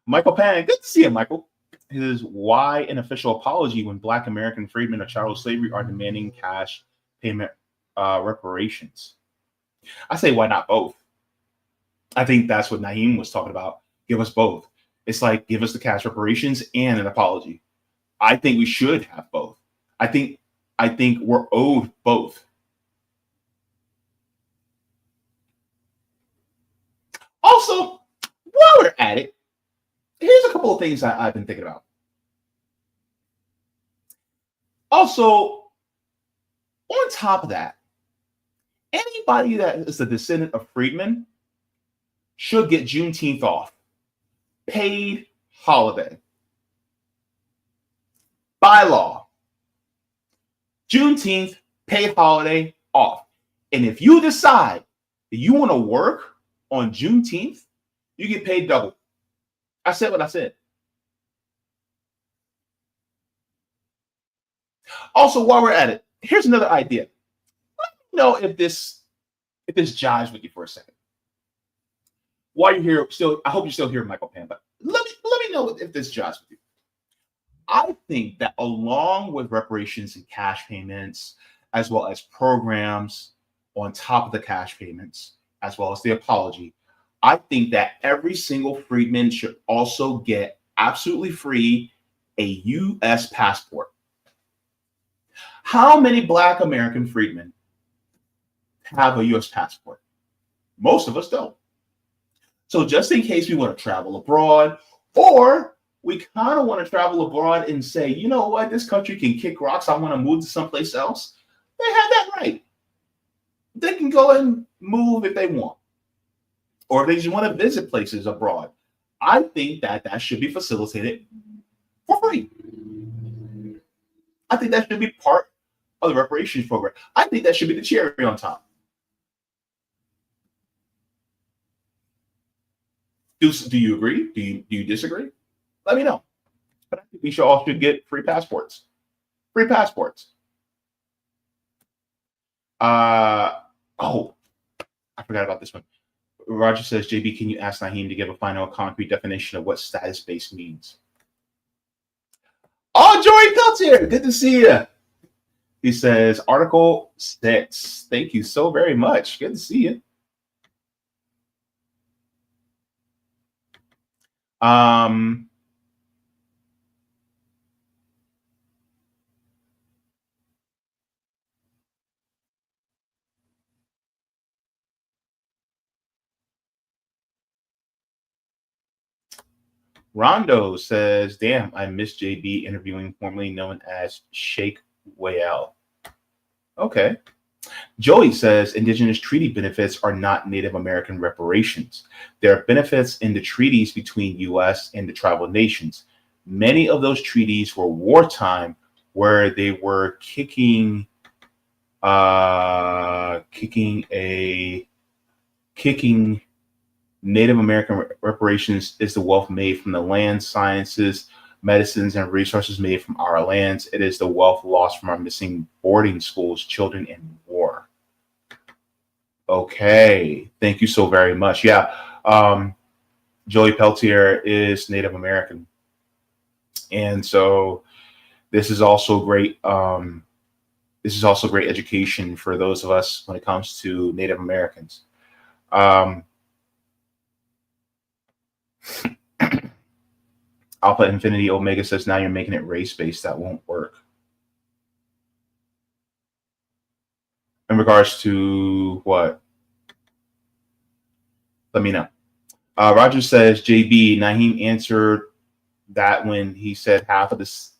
Speaker 1: Michael Pan, good to see you, Michael. Is why an official apology when Black American freedmen of chattel slavery are demanding cash payment reparations? I say, why not both? I think that's what Naeem was talking about. Give us both. It's like, give us the cash reparations and an apology. I think we should have both. I think we're owed both. Also, while we're at it, here's a couple of things I've been thinking about. Also, on top of that, anybody that is a descendant of freedmen should get Juneteenth off. Paid holiday. By law. Juneteenth, paid holiday, off. And if you decide that you want to work on Juneteenth, you get paid double. I said what I said. Also, while we're at it, here's another idea. Let me know if this jives with you for a second. While you're here, I hope you're still here, Michael Pan, but let me know if this jives with you. I think that along with reparations and cash payments, as well as programs on top of the cash payments, as well as the apology, I think that every single freedman should also get absolutely free a U.S. passport. How many Black American freedmen have a U.S. passport? Most of us don't. So just in case we want to travel abroad, or we kind of want to travel abroad and say, you know what, this country can kick rocks, I want to move to someplace else, they have that right. They can go and move if they want. Or if they just want to visit places abroad. I think that should be facilitated for free. I think that should be part of the reparations program. I think that should be the cherry on top. Do you agree? Do you disagree? Let me know. But I think we should get free passports. Free passports. Oh, I forgot about this one. Roger says, JB, can you ask Naheem to give a final concrete definition of what status-based means? Oh, Joey Peltier, good to see you. He says, Article 6. Thank you so very much. Good to see you. Rondo says, damn, I miss JB interviewing formerly known as Sheikh Wayel. Okay. Joey says indigenous treaty benefits are not Native American reparations. There are benefits in the treaties between U.S. and the tribal nations. Many of those treaties were wartime, where they were kicking Native American reparations is the wealth made from the land, sciences, medicines, and resources made from our lands. It is the wealth lost from our missing boarding schools, children in war. Okay, thank you so very much. Yeah, Joey Peltier is Native American, and so this is also great. This is also great education for those of us when it comes to Native Americans. Alpha Infinity Omega says, now you're making it race-based. That won't work. In regards to what? Let me know. Roger says, JB, Naheem answered that when he said half of this,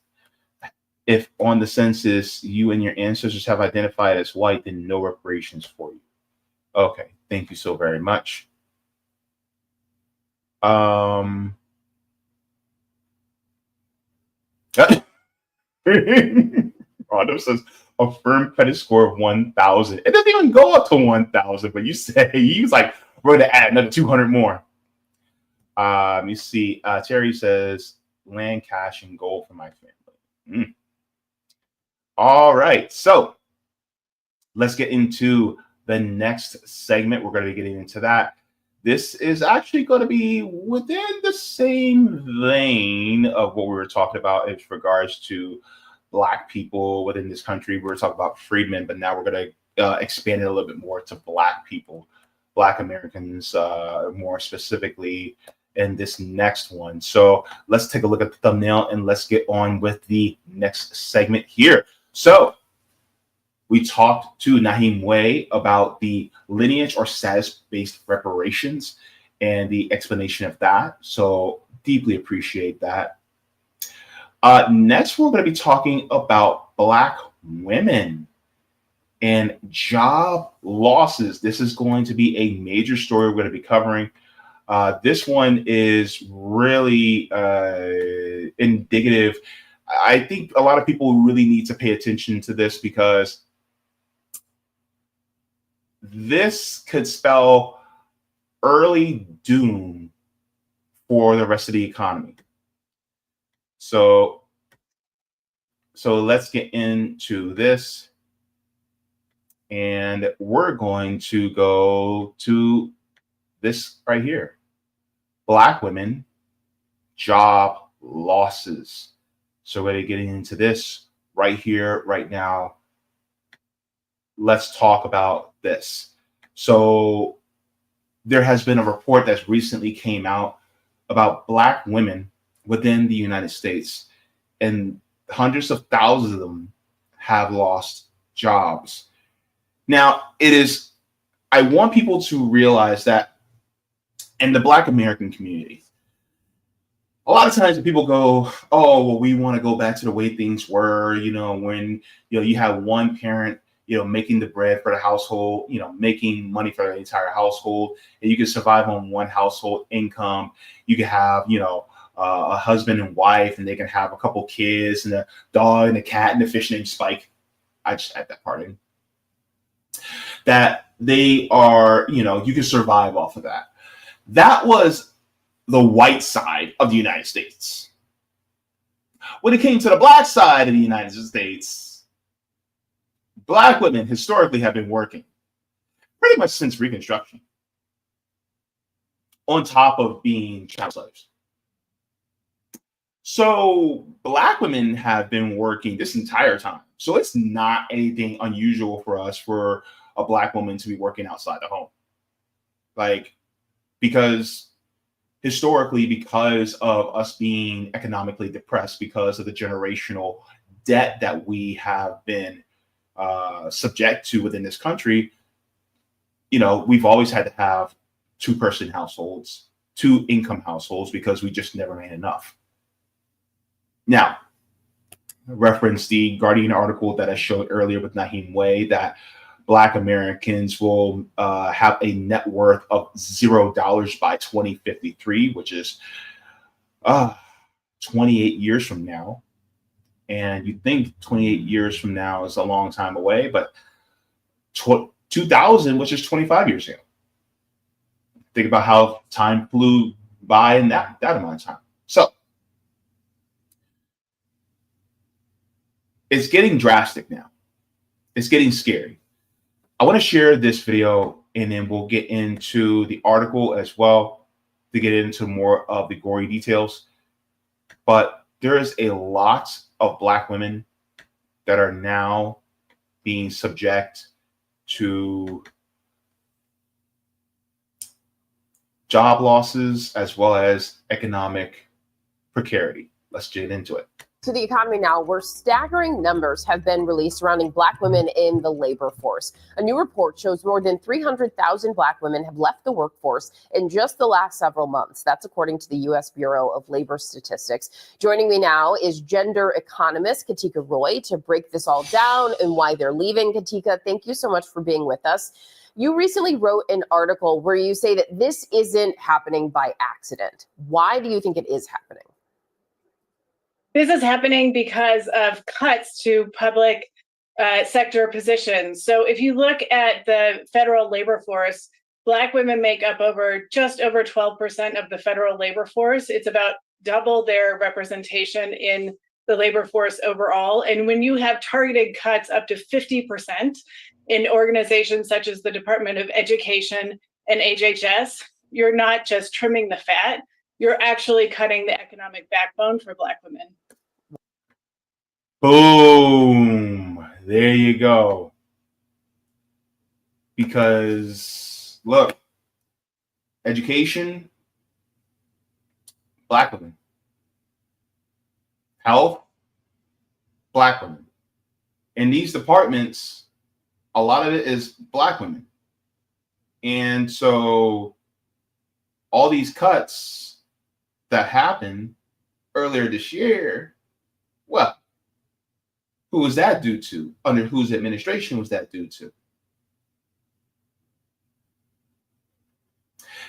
Speaker 1: if on the census you and your ancestors have identified as white, then no reparations for you. Okay, thank you so very much. Rondo says a firm credit score of 1,000. It doesn't even go up to 1,000, but you say he was like, we're going to add another 200 more. Let me see. Terry says land, cash, and gold for my family. All right, so let's get into the next segment. We're going to be getting into that. This is actually going to be within the same vein of what we were talking about as regards to Black people within this country. We were talking about freedmen, but now we're going to expand it a little bit more to Black people, Black Americans, more specifically in this next one. So let's take a look at the thumbnail and let's get on with the next segment here. So we talked to Naheem Way about the lineage or status-based reparations and the explanation of that. So deeply appreciate that. Next, we're going to be talking about Black women and job losses. This is going to be a major story we're going to be covering. This one is really indicative. I think a lot of people really need to pay attention to this because this could spell early doom for the rest of the economy. So let's get into this. And we're going to go to this right here. Black women, job losses. So we're getting into this right here, right now. Let's talk about this. So there has been a report that's recently came out about Black women within the United States, and hundreds of thousands of them have lost jobs. Now, I want people to realize that in the Black American community, a lot of times people go, oh, well, we want to go back to the way things were, when, you have one parent, making the bread for the household, making money for the entire household, and you can survive on one household income. You can have, a husband and wife, and they can have a couple kids and a dog and a cat and a fish named Spike. I just add that part in. That they are, you can survive off of that. That was the white side of the United States. When it came to the black side of the United States, black women historically have been working pretty much since Reconstruction, on top of being child slaves. So black women have been working this entire time. So it's not anything unusual for us for a black woman to be working outside the home. Like, because historically, because of us being economically depressed, because of the generational debt that we have been subject to within this country, you know, we've always had to have two-person households, two-income households, because we just never made enough. Now, reference the Guardian article that I showed earlier with Naheem Way, that Black Americans will have a net worth of $0 by 2053, which is 28 years from now. And you think 28 years from now is a long time away, but 2000, which is 25 years ago. Think about how time flew by in that amount of time. So it's getting drastic now. It's getting scary. I want to share this video, and then we'll get into the article as well to get into more of the gory details. But there is a lot of black women that are now being subject to job losses as well as economic precarity. Let's get into it.
Speaker 7: To the economy now, where staggering numbers have been released surrounding black women in the labor force. A new report shows more than 300,000 black women have left the workforce in just the last several months. That's according to the U.S. Bureau of Labor Statistics. Joining me now is gender economist Katika Roy to break this all down and why they're leaving. Katika, thank you so much for being with us. You recently wrote an article where you say that this isn't happening by accident. Why do you think it is happening?
Speaker 8: This is happening because of cuts to public sector positions. So if you look at the federal labor force, Black women make up just over 12% of the federal labor force. It's about double their representation in the labor force overall. And when you have targeted cuts up to 50% in organizations such as the Department of Education and HHS, you're not just trimming the fat, you're actually cutting the economic backbone for Black women.
Speaker 1: Boom. There you go. Because, look, education, Black women. Health, Black women. In these departments, a lot of it is Black women. And so all these cuts that happened earlier this year, well, who was that due to? Under whose administration was that due to?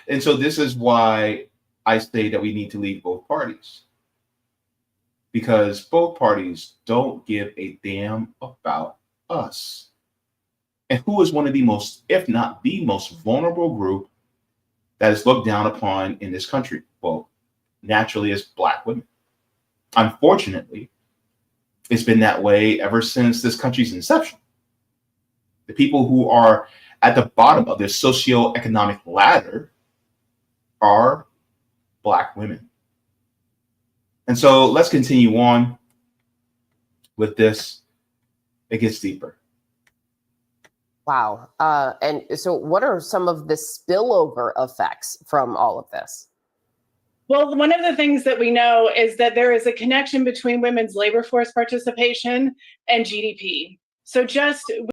Speaker 1: And so this is why I say that we need to leave both parties. Because both parties don't give a damn about us. And who is one of the most, if not the most vulnerable group that is looked down upon in this country? Well, naturally, as Black women. Unfortunately, it's been that way ever since this country's inception. The people who are at the bottom of the socioeconomic ladder are Black women. And so let's continue on with this. It gets deeper.
Speaker 7: Wow. And so what are some of the spillover effects from all of this?
Speaker 8: Well, one of the things that we know is that there is a connection between women's labor force participation and GDP. So just